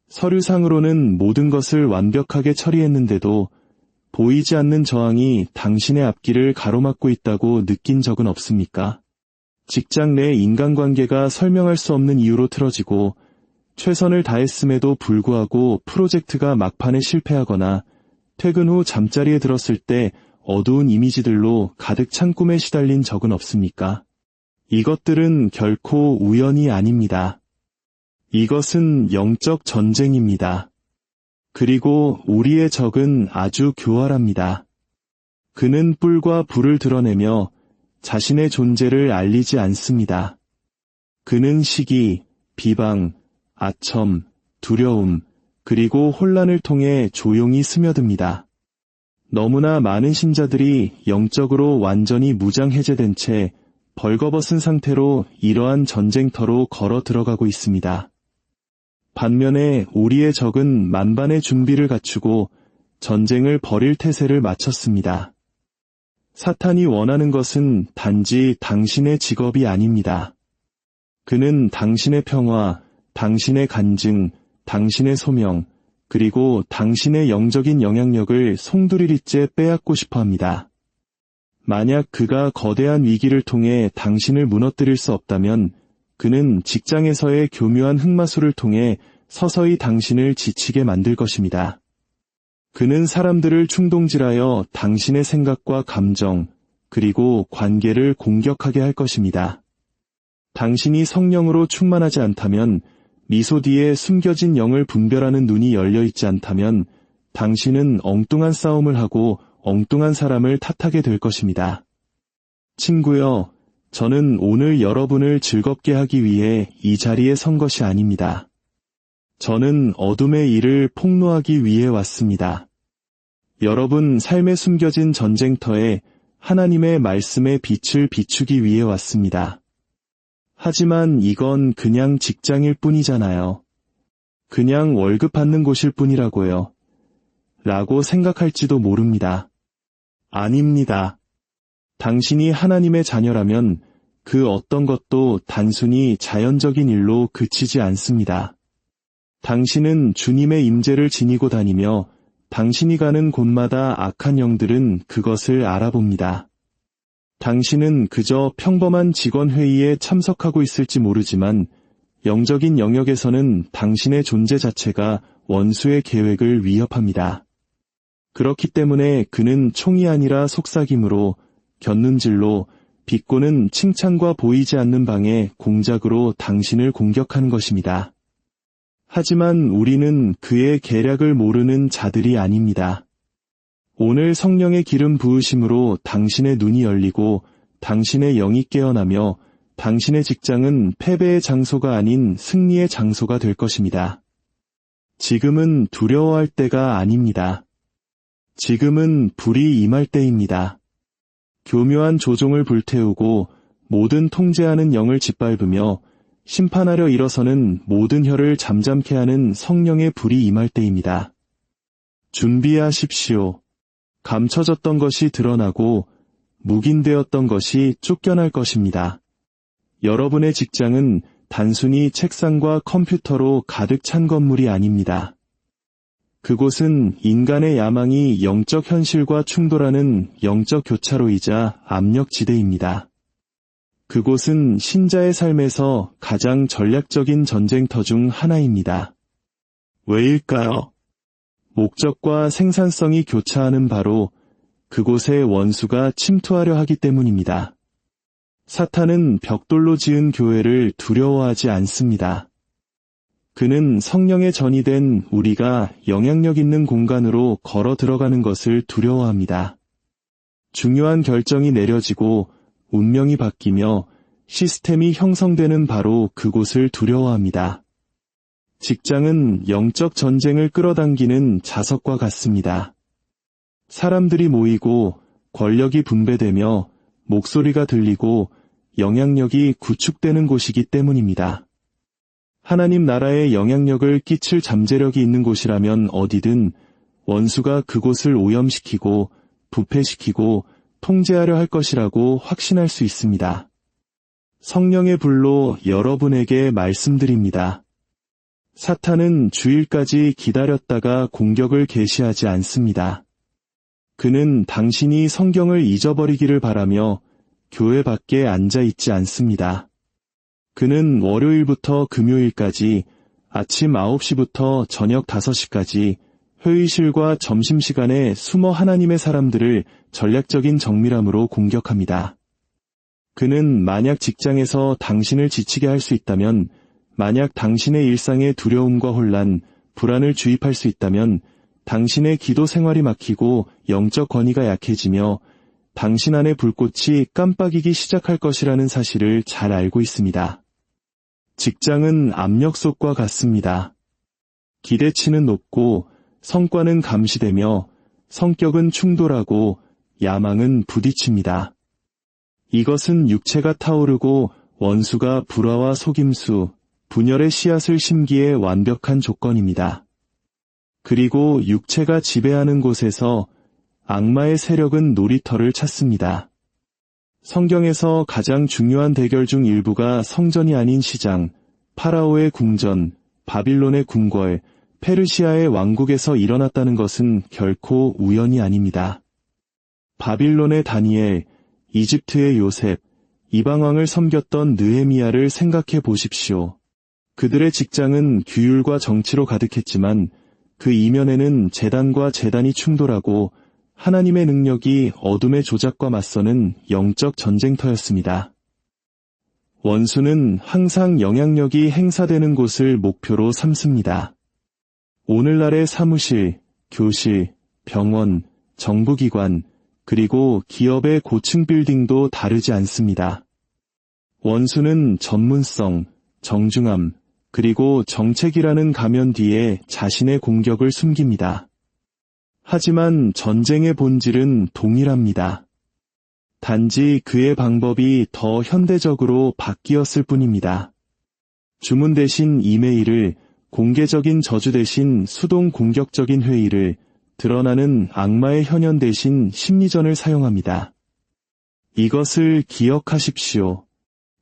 서류상으로는 모든 것을 완벽하게 처리했는데도 보이지 않는 저항이 당신의 앞길을 가로막고 있다고 느낀 적은 없습니까? 직장 내 인간관계가 설명할 수 없는 이유로 틀어지고 최선을 다했음에도 불구하고 프로젝트가 막판에 실패하거나 퇴근 후 잠자리에 들었을 때 어두운 이미지들로 가득 찬 꿈에 시달린 적은 없습니까? 이것들은 결코 우연이 아닙니다. 이것은 영적 전쟁입니다. 그리고 우리의 적은 아주 교활합니다. 그는 뿔과 불을 드러내며 자신의 존재를 알리지 않습니다. 그는 시기, 비방, 아첨, 두려움, 그리고 혼란을 통해 조용히 스며듭니다. 너무나 많은 신자들이 영적으로 완전히 무장해제된 채 벌거벗은 상태로 이러한 전쟁터로 걸어 들어가고 있습니다. 반면에 우리의 적은 만반의 준비를 갖추고 전쟁을 벌일 태세를 마쳤습니다. 사탄이 원하는 것은 단지 당신의 직업이 아닙니다. 그는 당신의 평화, 당신의 간증, 당신의 소명, 그리고 당신의 영적인 영향력을 송두리째 빼앗고 싶어 합니다. 만약 그가 거대한 위기를 통해 당신을 무너뜨릴 수 없다면 그는 직장에서의 교묘한 흑마술을 통해 서서히 당신을 지치게 만들 것입니다. 그는 사람들을 충동질하여 당신의 생각과 감정, 그리고 관계를 공격하게 할 것입니다. 당신이 성령으로 충만하지 않다면, 미소 뒤에 숨겨진 영을 분별하는 눈이 열려있지 않다면 당신은 엉뚱한 싸움을 하고 엉뚱한 사람을 탓하게 될 것입니다. 친구여, 저는 오늘 여러분을 즐겁게 하기 위해 이 자리에 선 것이 아닙니다. 저는 어둠의 일을 폭로하기 위해 왔습니다. 여러분 삶에 숨겨진 전쟁터에 하나님의 말씀의 빛을 비추기 위해 왔습니다. 하지만 이건 그냥 직장일 뿐이잖아요. 그냥 월급 받는 곳일 뿐이라고요. 라고 생각할지도 모릅니다. 아닙니다. 당신이 하나님의 자녀라면 그 어떤 것도 단순히 자연적인 일로 그치지 않습니다. 당신은 주님의 임재를 지니고 다니며 당신이 가는 곳마다 악한 영들은 그것을 알아봅니다. 당신은 그저 평범한 직원 회의에 참석하고 있을지 모르지만 영적인 영역에서는 당신의 존재 자체가 원수의 계획을 위협합니다. 그렇기 때문에 그는 총이 아니라 속삭임으로, 곁눈질로, 비꼬는 칭찬과 보이지 않는 방의 공작으로 당신을 공격하는 것입니다. 하지만 우리는 그의 계략을 모르는 자들이 아닙니다. 오늘 성령의 기름 부으심으로 당신의 눈이 열리고 당신의 영이 깨어나며 당신의 직장은 패배의 장소가 아닌 승리의 장소가 될 것입니다. 지금은 두려워할 때가 아닙니다. 지금은 불이 임할 때입니다. 교묘한 조종을 불태우고 모든 통제하는 영을 짓밟으며 심판하려 일어서는 모든 혀를 잠잠케 하는 성령의 불이 임할 때입니다. 준비하십시오. 감춰졌던 것이 드러나고 묵인되었던 것이 쫓겨날 것입니다. 여러분의 직장은 단순히 책상과 컴퓨터로 가득 찬 건물이 아닙니다. 그곳은 인간의 야망이 영적 현실과 충돌하는 영적 교차로이자 압력지대입니다. 그곳은 신자의 삶에서 가장 전략적인 전쟁터 중 하나입니다. 왜일까요? 목적과 생산성이 교차하는 바로 그곳에 원수가 침투하려 하기 때문입니다. 사탄은 벽돌로 지은 교회를 두려워하지 않습니다. 그는 성령의 전이 된 우리가 영향력 있는 공간으로 걸어 들어가는 것을 두려워합니다. 중요한 결정이 내려지고 운명이 바뀌며 시스템이 형성되는 바로 그곳을 두려워합니다. 직장은 영적 전쟁을 끌어당기는 자석과 같습니다. 사람들이 모이고 권력이 분배되며 목소리가 들리고 영향력이 구축되는 곳이기 때문입니다. 하나님 나라의 영향력을 끼칠 잠재력이 있는 곳이라면 어디든 원수가 그곳을 오염시키고 부패시키고 통제하려 할 것이라고 확신할 수 있습니다. 성령의 불로 여러분에게 말씀드립니다. 사탄은 주일까지 기다렸다가 공격을 개시하지 않습니다. 그는 당신이 성경을 잊어버리기를 바라며 교회 밖에 앉아 있지 않습니다. 그는 월요일부터 금요일까지 아침 9시부터 저녁 5시까지 회의실과 점심시간에 숨어 하나님의 사람들을 전략적인 정밀함으로 공격합니다. 그는 만약 직장에서 당신을 지치게 할 수 있다면, 만약 당신의 일상에 두려움과 혼란, 불안을 주입할 수 있다면 당신의 기도 생활이 막히고 영적 권위가 약해지며 당신 안의 불꽃이 깜빡이기 시작할 것이라는 사실을 잘 알고 있습니다. 직장은 압력솥과 같습니다. 기대치는 높고 성과는 감시되며 성격은 충돌하고 야망은 부딪힙니다. 이것은 육체가 타오르고 원수가 불화와 속임수, 분열의 씨앗을 심기에 완벽한 조건입니다. 그리고 육체가 지배하는 곳에서 악마의 세력은 놀이터를 찾습니다. 성경에서 가장 중요한 대결 중 일부가 성전이 아닌 시장, 파라오의 궁전, 바빌론의 궁궐, 페르시아의 왕국에서 일어났다는 것은 결코 우연이 아닙니다. 바빌론의 다니엘, 이집트의 요셉, 이방왕을 섬겼던 느헤미야를 생각해 보십시오. 그들의 직장은 규율과 정치로 가득했지만 그 이면에는 재단과 재단이 충돌하고 하나님의 능력이 어둠의 조작과 맞서는 영적 전쟁터였습니다. 원수는 항상 영향력이 행사되는 곳을 목표로 삼습니다. 오늘날의 사무실, 교실, 병원, 정부기관, 그리고 기업의 고층 빌딩도 다르지 않습니다. 원수는 전문성, 정중함, 그리고 정책이라는 가면 뒤에 자신의 공격을 숨깁니다. 하지만 전쟁의 본질은 동일합니다. 단지 그의 방법이 더 현대적으로 바뀌었을 뿐입니다. 주문 대신 이메일을, 공개적인 저주 대신 수동 공격적인 회의를, 드러나는 악마의 현현 대신 심리전을 사용합니다. 이것을 기억하십시오.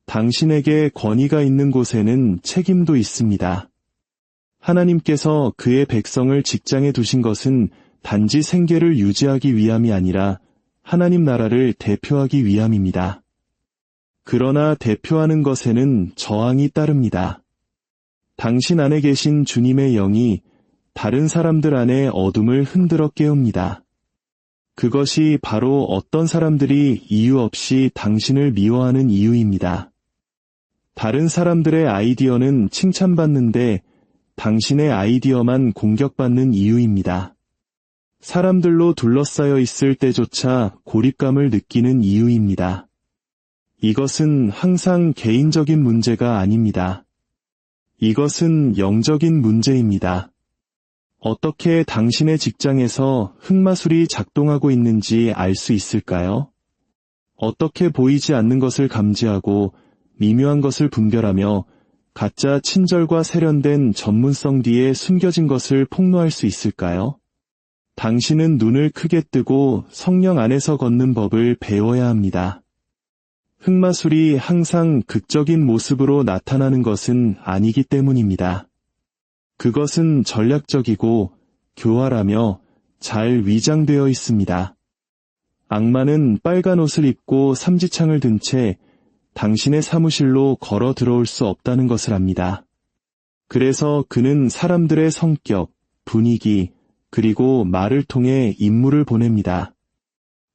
당신에게 권위가 있는 곳에는 책임도 있습니다. 하나님께서 그의 백성을 직장에 두신 것은 단지 생계를 유지하기 위함이 아니라 하나님 나라를 대표하기 위함입니다. 그러나 대표하는 것에는 저항이 따릅니다. 당신 안에 계신 주님의 영이 다른 사람들 안에 어둠을 흔들어 깨웁니다. 그것이 바로 어떤 사람들이 이유 없이 당신을 미워하는 이유입니다. 다른 사람들의 아이디어는 칭찬받는데 당신의 아이디어만 공격받는 이유입니다. 사람들로 둘러싸여 있을 때조차 고립감을 느끼는 이유입니다. 이것은 항상 개인적인 문제가 아닙니다. 이것은 영적인 문제입니다. 어떻게 당신의 직장에서 흑마술이 작동하고 있는지 알 수 있을까요? 어떻게 보이지 않는 것을 감지하고 미묘한 것을 분별하며 가짜 친절과 세련된 전문성 뒤에 숨겨진 것을 폭로할 수 있을까요? 당신은 눈을 크게 뜨고 성령 안에서 걷는 법을 배워야 합니다. 흑마술이 항상 극적인 모습으로 나타나는 것은 아니기 때문입니다. 그것은 전략적이고 교활하며 잘 위장되어 있습니다. 악마는 빨간 옷을 입고 삼지창을 든 채 당신의 사무실로 걸어 들어올 수 없다는 것을 압니다. 그래서 그는 사람들의 성격, 분위기, 그리고 말을 통해 임무를 보냅니다.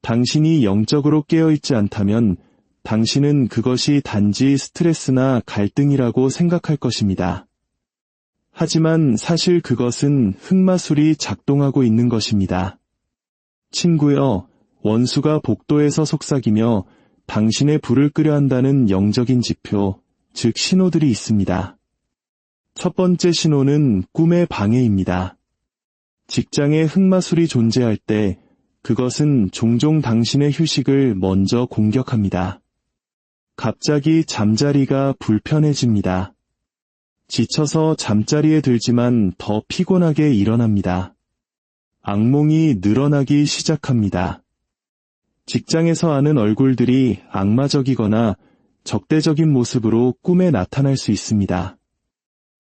당신이 영적으로 깨어있지 않다면 당신은 그것이 단지 스트레스나 갈등이라고 생각할 것입니다. 하지만 사실 그것은 흑마술이 작동하고 있는 것입니다. 친구여, 원수가 복도에서 속삭이며 당신의 불을 끄려 한다는 영적인 지표, 즉 신호들이 있습니다. 첫 번째 신호는 꿈의 방해입니다. 직장에 흑마술이 존재할 때 그것은 종종 당신의 휴식을 먼저 공격합니다. 갑자기 잠자리가 불편해집니다. 지쳐서 잠자리에 들지만 더 피곤하게 일어납니다. 악몽이 늘어나기 시작합니다. 직장에서 아는 얼굴들이 악마적이거나 적대적인 모습으로 꿈에 나타날 수 있습니다.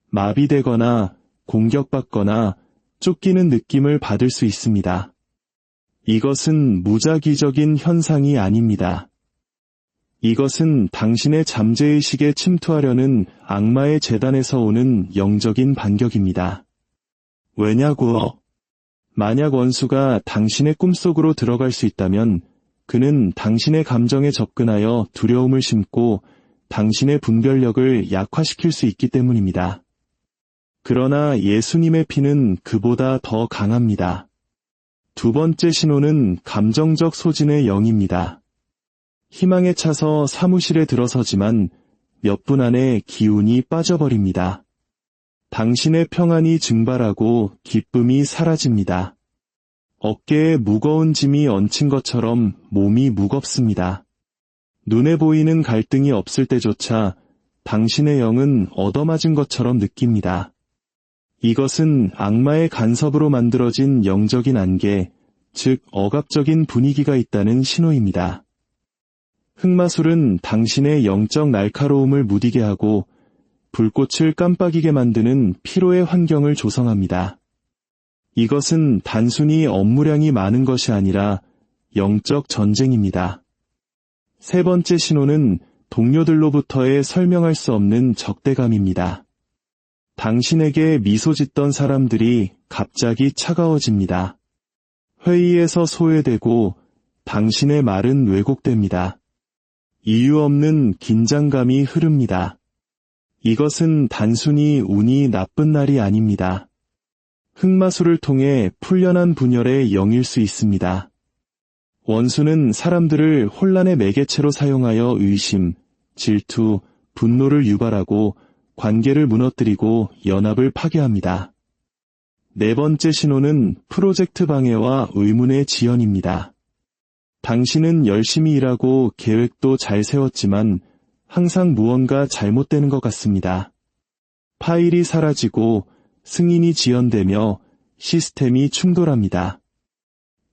마비되거나 공격받거나 쫓기는 느낌을 받을 수 있습니다. 이것은 무작위적인 현상이 아닙니다. 이것은 당신의 잠재의식에 침투하려는 악마의 재단에서 오는 영적인 반격입니다. 왜냐고요? 만약 원수가 당신의 꿈속으로 들어갈 수 있다면 그는 당신의 감정에 접근하여 두려움을 심고 당신의 분별력을 약화시킬 수 있기 때문입니다. 그러나 예수님의 피는 그보다 더 강합니다. 두 번째 신호는 감정적 소진의 영입니다. 희망에 차서 사무실에 들어서지만 몇 분 안에 기운이 빠져버립니다. 당신의 평안이 증발하고 기쁨이 사라집니다. 어깨에 무거운 짐이 얹힌 것처럼 몸이 무겁습니다. 눈에 보이는 갈등이 없을 때조차 당신의 영은 얻어맞은 것처럼 느낍니다. 이것은 악마의 간섭으로 만들어진 영적인 안개, 즉 억압적인 분위기가 있다는 신호입니다. 흑마술은 당신의 영적 날카로움을 무디게 하고 불꽃을 깜빡이게 만드는 피로의 환경을 조성합니다. 이것은 단순히 업무량이 많은 것이 아니라 영적 전쟁입니다. 세 번째 신호는 동료들로부터의 설명할 수 없는 적대감입니다. 당신에게 미소 짓던 사람들이 갑자기 차가워집니다. 회의에서 소외되고 당신의 말은 왜곡됩니다. 이유 없는 긴장감이 흐릅니다. 이것은 단순히 운이 나쁜 날이 아닙니다. 흑마술을 통해 풀려난 분열의 영일 수 있습니다. 원수는 사람들을 혼란의 매개체로 사용하여 의심, 질투, 분노를 유발하고 관계를 무너뜨리고 연합을 파괴합니다. 네 번째 신호는 프로젝트 방해와 의문의 지연입니다. 당신은 열심히 일하고 계획도 잘 세웠지만 항상 무언가 잘못되는 것 같습니다. 파일이 사라지고 승인이 지연되며 시스템이 충돌합니다.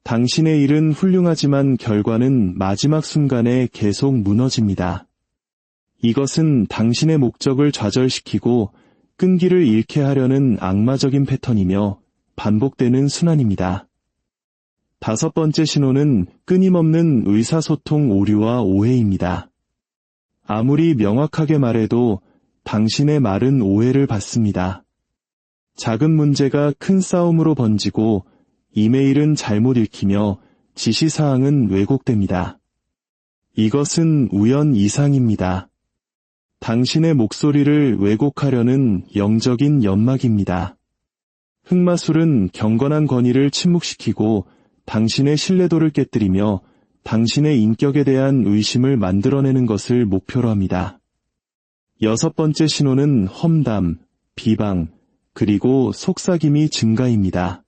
당신의 일은 훌륭하지만 결과는 마지막 순간에 계속 무너집니다. 이것은 당신의 목적을 좌절시키고 끈기를 잃게 하려는 악마적인 패턴이며 반복되는 순환입니다. 다섯 번째 신호는 끊임없는 의사소통 오류와 오해입니다. 아무리 명확하게 말해도 당신의 말은 오해를 받습니다. 작은 문제가 큰 싸움으로 번지고 이메일은 잘못 읽히며 지시사항은 왜곡됩니다. 이것은 우연 이상입니다. 당신의 목소리를 왜곡하려는 영적인 연막입니다. 흑마술은 경건한 권위를 침묵시키고 당신의 신뢰도를 깨뜨리며 당신의 인격에 대한 의심을 만들어내는 것을 목표로 합니다. 여섯 번째 신호는 험담, 비방, 그리고 속삭임이 증가입니다.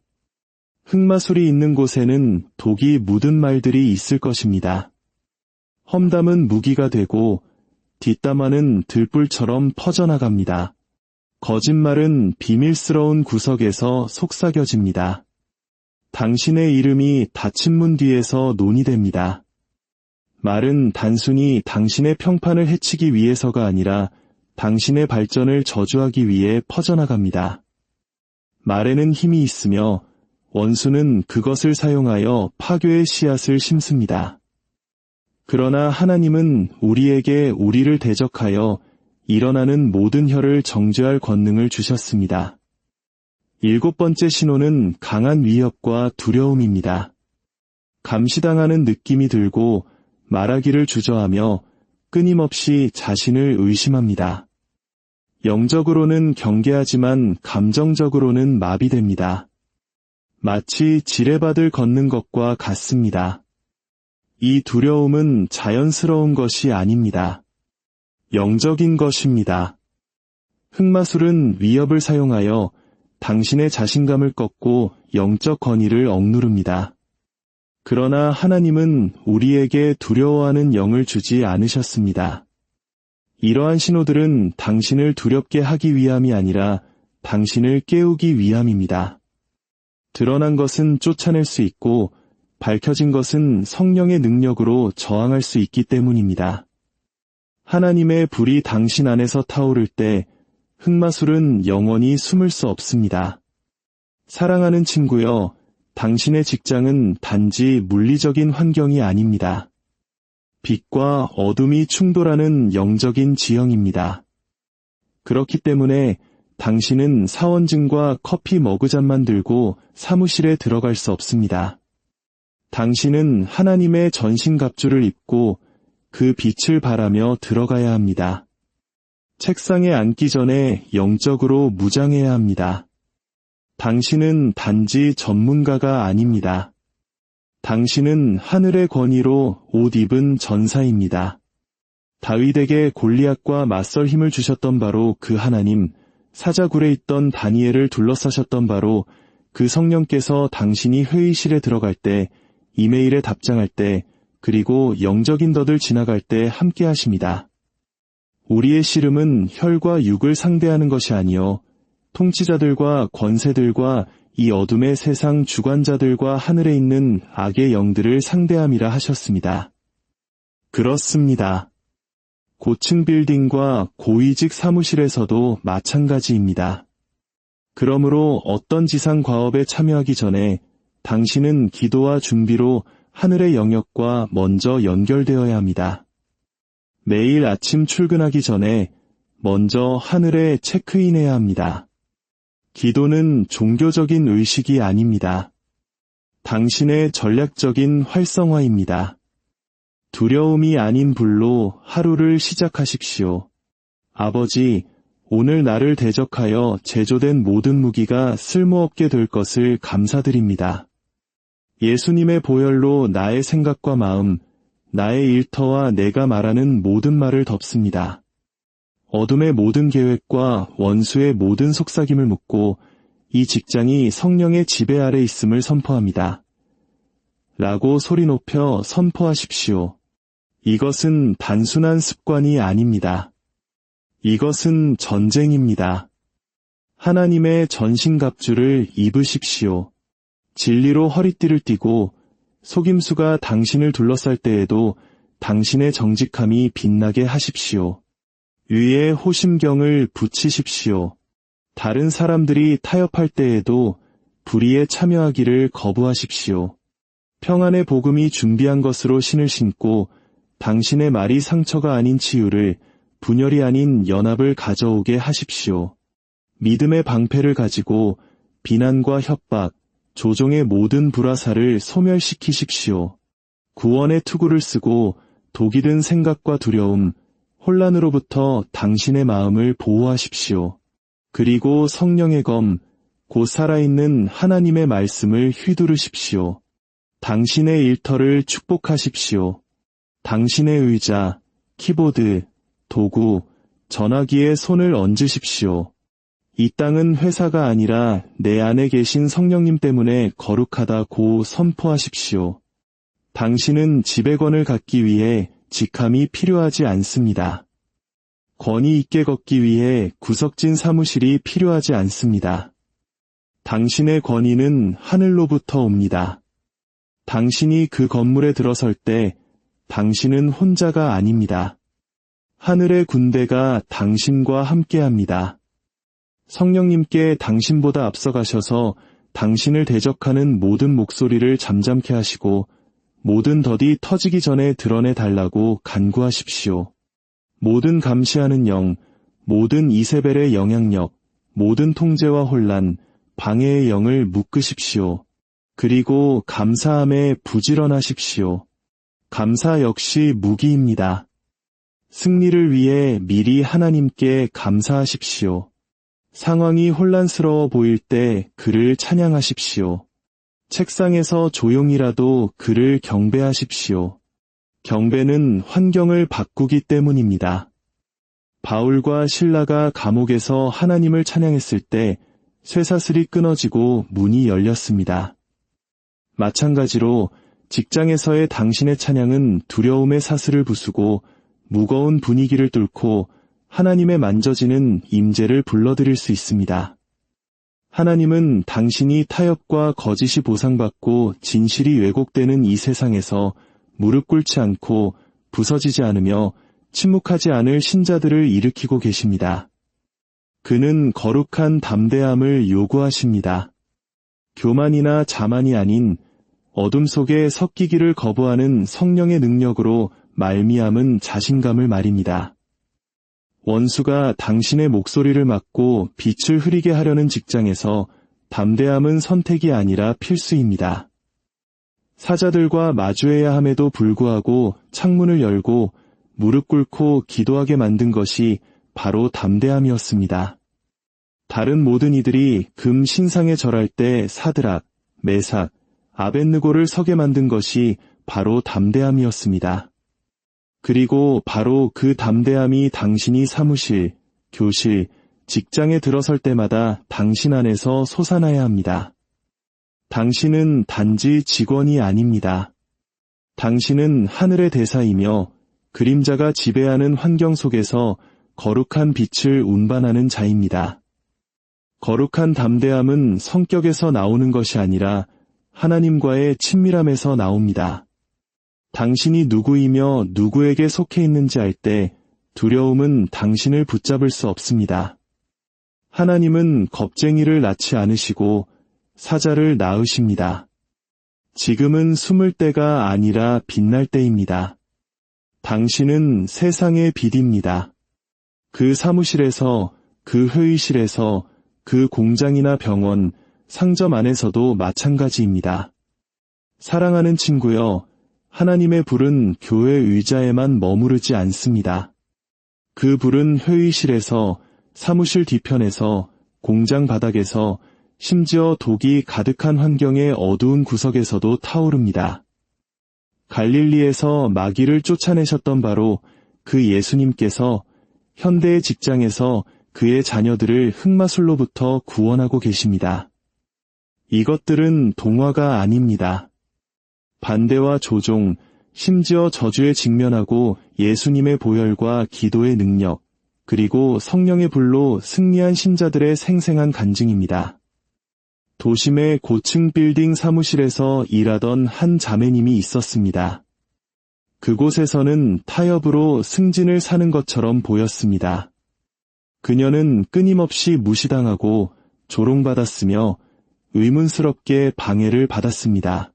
흑마술이 있는 곳에는 독이 묻은 말들이 있을 것입니다. 험담은 무기가 되고 뒷담화는 들불처럼 퍼져나갑니다. 거짓말은 비밀스러운 구석에서 속삭여집니다. 당신의 이름이 닫힌 문 뒤에서 논의됩니다. 말은 단순히 당신의 평판을 해치기 위해서가 아니라 당신의 발전을 저주하기 위해 퍼져나갑니다. 말에는 힘이 있으며 원수는 그것을 사용하여 파괴의 씨앗을 심습니다. 그러나 하나님은 우리에게 우리를 대적하여 일어나는 모든 혀를 정죄할 권능을 주셨습니다. 7번째 신호는 강한 위협과 두려움입니다. 감시당하는 느낌이 들고 말하기를 주저하며 끊임없이 자신을 의심합니다. 영적으로는 경계하지만 감정적으로는 마비됩니다. 마치 지뢰밭을 걷는 것과 같습니다. 이 두려움은 자연스러운 것이 아닙니다. 영적인 것입니다. 흑마술은 위협을 사용하여 당신의 자신감을 꺾고 영적 권위를 억누릅니다. 그러나 하나님은 우리에게 두려워하는 영을 주지 않으셨습니다. 이러한 신호들은 당신을 두렵게 하기 위함이 아니라 당신을 깨우기 위함입니다. 드러난 것은 쫓아낼 수 있고 밝혀진 것은 성령의 능력으로 저항할 수 있기 때문입니다. 하나님의 불이 당신 안에서 타오를 때 흑마술은 영원히 숨을 수 없습니다. 사랑하는 친구여, 당신의 직장은 단지 물리적인 환경이 아닙니다. 빛과 어둠이 충돌하는 영적인 지형입니다. 그렇기 때문에 당신은 사원증과 커피 머그잔만 들고 사무실에 들어갈 수 없습니다. 당신은 하나님의 전신갑주를 입고 그 빛을 바라며 들어가야 합니다. 책상에 앉기 전에 영적으로 무장해야 합니다. 당신은 단지 전문가가 아닙니다. 당신은 하늘의 권위로 옷 입은 전사입니다. 다윗에게 골리앗과 맞설 힘을 주셨던 바로 그 하나님, 사자굴에 있던 다니엘을 둘러싸셨던 바로 그 성령께서 당신이 회의실에 들어갈 때, 이메일에 답장할 때, 그리고 영적인 덫을 지나갈 때 함께 하십니다. 우리의 씨름은 혈과 육을 상대하는 것이 아니요 통치자들과 권세들과 이 어둠의 세상 주관자들과 하늘에 있는 악의 영들을 상대함이라 하셨습니다. 그렇습니다. 고층 빌딩과 고위직 사무실에서도 마찬가지입니다. 그러므로 어떤 지상 과업에 참여하기 전에 당신은 기도와 준비로 하늘의 영역과 먼저 연결되어야 합니다. 매일 아침 출근하기 전에 먼저 하늘에 체크인해야 합니다. 기도는 종교적인 의식이 아닙니다. 당신의 전략적인 활성화입니다. 두려움이 아닌 불로 하루를 시작하십시오. 아버지, 오늘 나를 대적하여 제조된 모든 무기가 쓸모없게 될 것을 감사드립니다. 예수님의 보혈로 나의 생각과 마음, 나의 일터와 내가 말하는 모든 말을 덮습니다. 어둠의 모든 계획과 원수의 모든 속삭임을 묻고 이 직장이 성령의 지배 아래 있음을 선포합니다. 라고 소리 높여 선포하십시오. 이것은 단순한 습관이 아닙니다. 이것은 전쟁입니다. 하나님의 전신갑주를 입으십시오. 진리로 허리띠를 띠고 속임수가 당신을 둘러쌀 때에도 당신의 정직함이 빛나게 하십시오. 위에 호심경을 붙이십시오. 다른 사람들이 타협할 때에도 불의에 참여하기를 거부하십시오. 평안의 복음이 준비한 것으로 신을 신고 당신의 말이 상처가 아닌 치유를, 분열이 아닌 연합을 가져오게 하십시오. 믿음의 방패를 가지고 비난과 협박, 조종의 모든 불화살을 소멸시키십시오. 구원의 투구를 쓰고 독이 든 생각과 두려움, 혼란으로부터 당신의 마음을 보호하십시오. 그리고 성령의 검, 곧 살아있는 하나님의 말씀을 휘두르십시오. 당신의 일터를 축복하십시오. 당신의 의자, 키보드, 도구, 전화기에 손을 얹으십시오. 이 땅은 회사가 아니라 내 안에 계신 성령님 때문에 거룩하다고 선포하십시오. 당신은 지배권을 갖기 위해 직함이 필요하지 않습니다. 권위 있게 걷기 위해 구석진 사무실이 필요하지 않습니다. 당신의 권위는 하늘로부터 옵니다. 당신이 그 건물에 들어설 때 당신은 혼자가 아닙니다. 하늘의 군대가 당신과 함께합니다. 성령님께 당신보다 앞서가셔서 당신을 대적하는 모든 목소리를 잠잠케 하시고 모든 덫이 터지기 전에 드러내 달라고 간구하십시오. 모든 감시하는 영, 모든 이세벨의 영향력, 모든 통제와 혼란, 방해의 영을 묶으십시오. 그리고 감사함에 부지런하십시오. 감사 역시 무기입니다. 승리를 위해 미리 하나님께 감사하십시오. 상황이 혼란스러워 보일 때 그를 찬양하십시오. 책상에서 조용히라도 그를 경배하십시오. 경배는 환경을 바꾸기 때문입니다. 바울과 실라가 감옥에서 하나님을 찬양했을 때 쇠사슬이 끊어지고 문이 열렸습니다. 마찬가지로 직장에서의 당신의 찬양은 두려움의 사슬을 부수고 무거운 분위기를 뚫고 하나님의 만져지는 임재를 불러들일 수 있습니다. 하나님은 당신이 타협과 거짓이 보상받고 진실이 왜곡되는 이 세상에서 무릎 꿇지 않고 부서지지 않으며 침묵하지 않을 신자들을 일으키고 계십니다. 그는 거룩한 담대함을 요구하십니다. 교만이나 자만이 아닌 어둠 속에 섞이기를 거부하는 성령의 능력으로 말미암은 자신감을 말입니다. 원수가 당신의 목소리를 막고 빛을 흐리게 하려는 직장에서 담대함은 선택이 아니라 필수입니다. 사자들과 마주해야 함에도 불구하고 창문을 열고 무릎 꿇고 기도하게 만든 것이 바로 담대함이었습니다. 다른 모든 이들이 금 신상에 절할 때 사드락, 메삭, 아벳느고를 서게 만든 것이 바로 담대함이었습니다. 그리고 바로 그 담대함이 당신이 사무실, 교실, 직장에 들어설 때마다 당신 안에서 솟아나야 합니다. 당신은 단지 직원이 아닙니다. 당신은 하늘의 대사이며 그림자가 지배하는 환경 속에서 거룩한 빛을 운반하는 자입니다. 거룩한 담대함은 성격에서 나오는 것이 아니라 하나님과의 친밀함에서 나옵니다. 당신이 누구이며 누구에게 속해 있는지 알 때 두려움은 당신을 붙잡을 수 없습니다. 하나님은 겁쟁이를 낳지 않으시고 사자를 낳으십니다. 지금은 숨을 때가 아니라 빛날 때입니다. 당신은 세상의 빛입니다. 그 사무실에서, 그 회의실에서, 그 공장이나 병원, 상점 안에서도 마찬가지입니다. 사랑하는 친구여, 하나님의 불은 교회 의자에만 머무르지 않습니다. 그 불은 회의실에서, 사무실 뒤편에서, 공장 바닥에서, 심지어 독이 가득한 환경의 어두운 구석에서도 타오릅니다. 갈릴리에서 마귀를 쫓아내셨던 바로 그 예수님께서 현대의 직장에서 그의 자녀들을 흑마술로부터 구원하고 계십니다. 이것들은 동화가 아닙니다. 반대와 조종, 심지어 저주에 직면하고 예수님의 보혈과 기도의 능력, 그리고 성령의 불로 승리한 신자들의 생생한 간증입니다. 도심의 고층 빌딩 사무실에서 일하던 한 자매님이 있었습니다. 그곳에서는 타협으로 승진을 사는 것처럼 보였습니다. 그녀는 끊임없이 무시당하고 조롱받았으며 의문스럽게 방해를 받았습니다.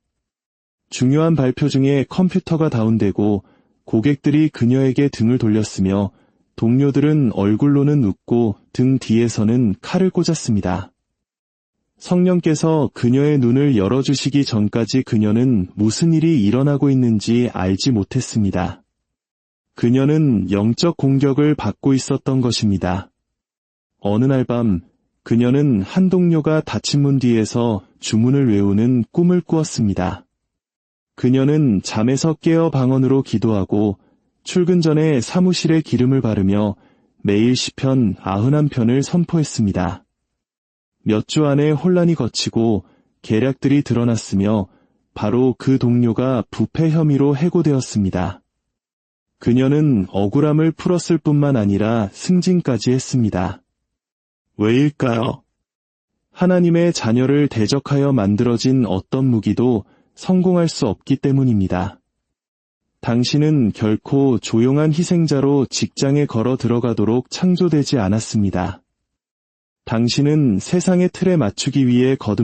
중요한 발표 중에 컴퓨터가 다운되고 고객들이 그녀에게 등을 돌렸으며 동료들은 얼굴로는 웃고 등 뒤에서는 칼을 꽂았습니다. 성령께서 그녀의 눈을 열어주시기 전까지 그녀는 무슨 일이 일어나고 있는지 알지 못했습니다. 그녀는 영적 공격을 받고 있었던 것입니다. 어느 날 밤 그녀는 한 동료가 닫힌 문 뒤에서 주문을 외우는 꿈을 꾸었습니다. 그녀는 잠에서 깨어 방언으로 기도하고 출근 전에 사무실에 기름을 바르며 매일 시편 91편을 선포했습니다. 몇 주 안에 혼란이 걷히고 계략들이 드러났으며 바로 그 동료가 부패 혐의로 해고되었습니다. 그녀는 억울함을 풀었을 뿐만 아니라 승진까지 했습니다. 왜일까요? 하나님의 자녀를 대적하여 만들어진 어떤 무기도 성공할 수 없기 때문입니다. 당신은 결코 조용한 희생자로 직장에 걸어 들어가도록 창조되지 않았습니다. 당신은 세상의 틀에 맞추기 위해 거듭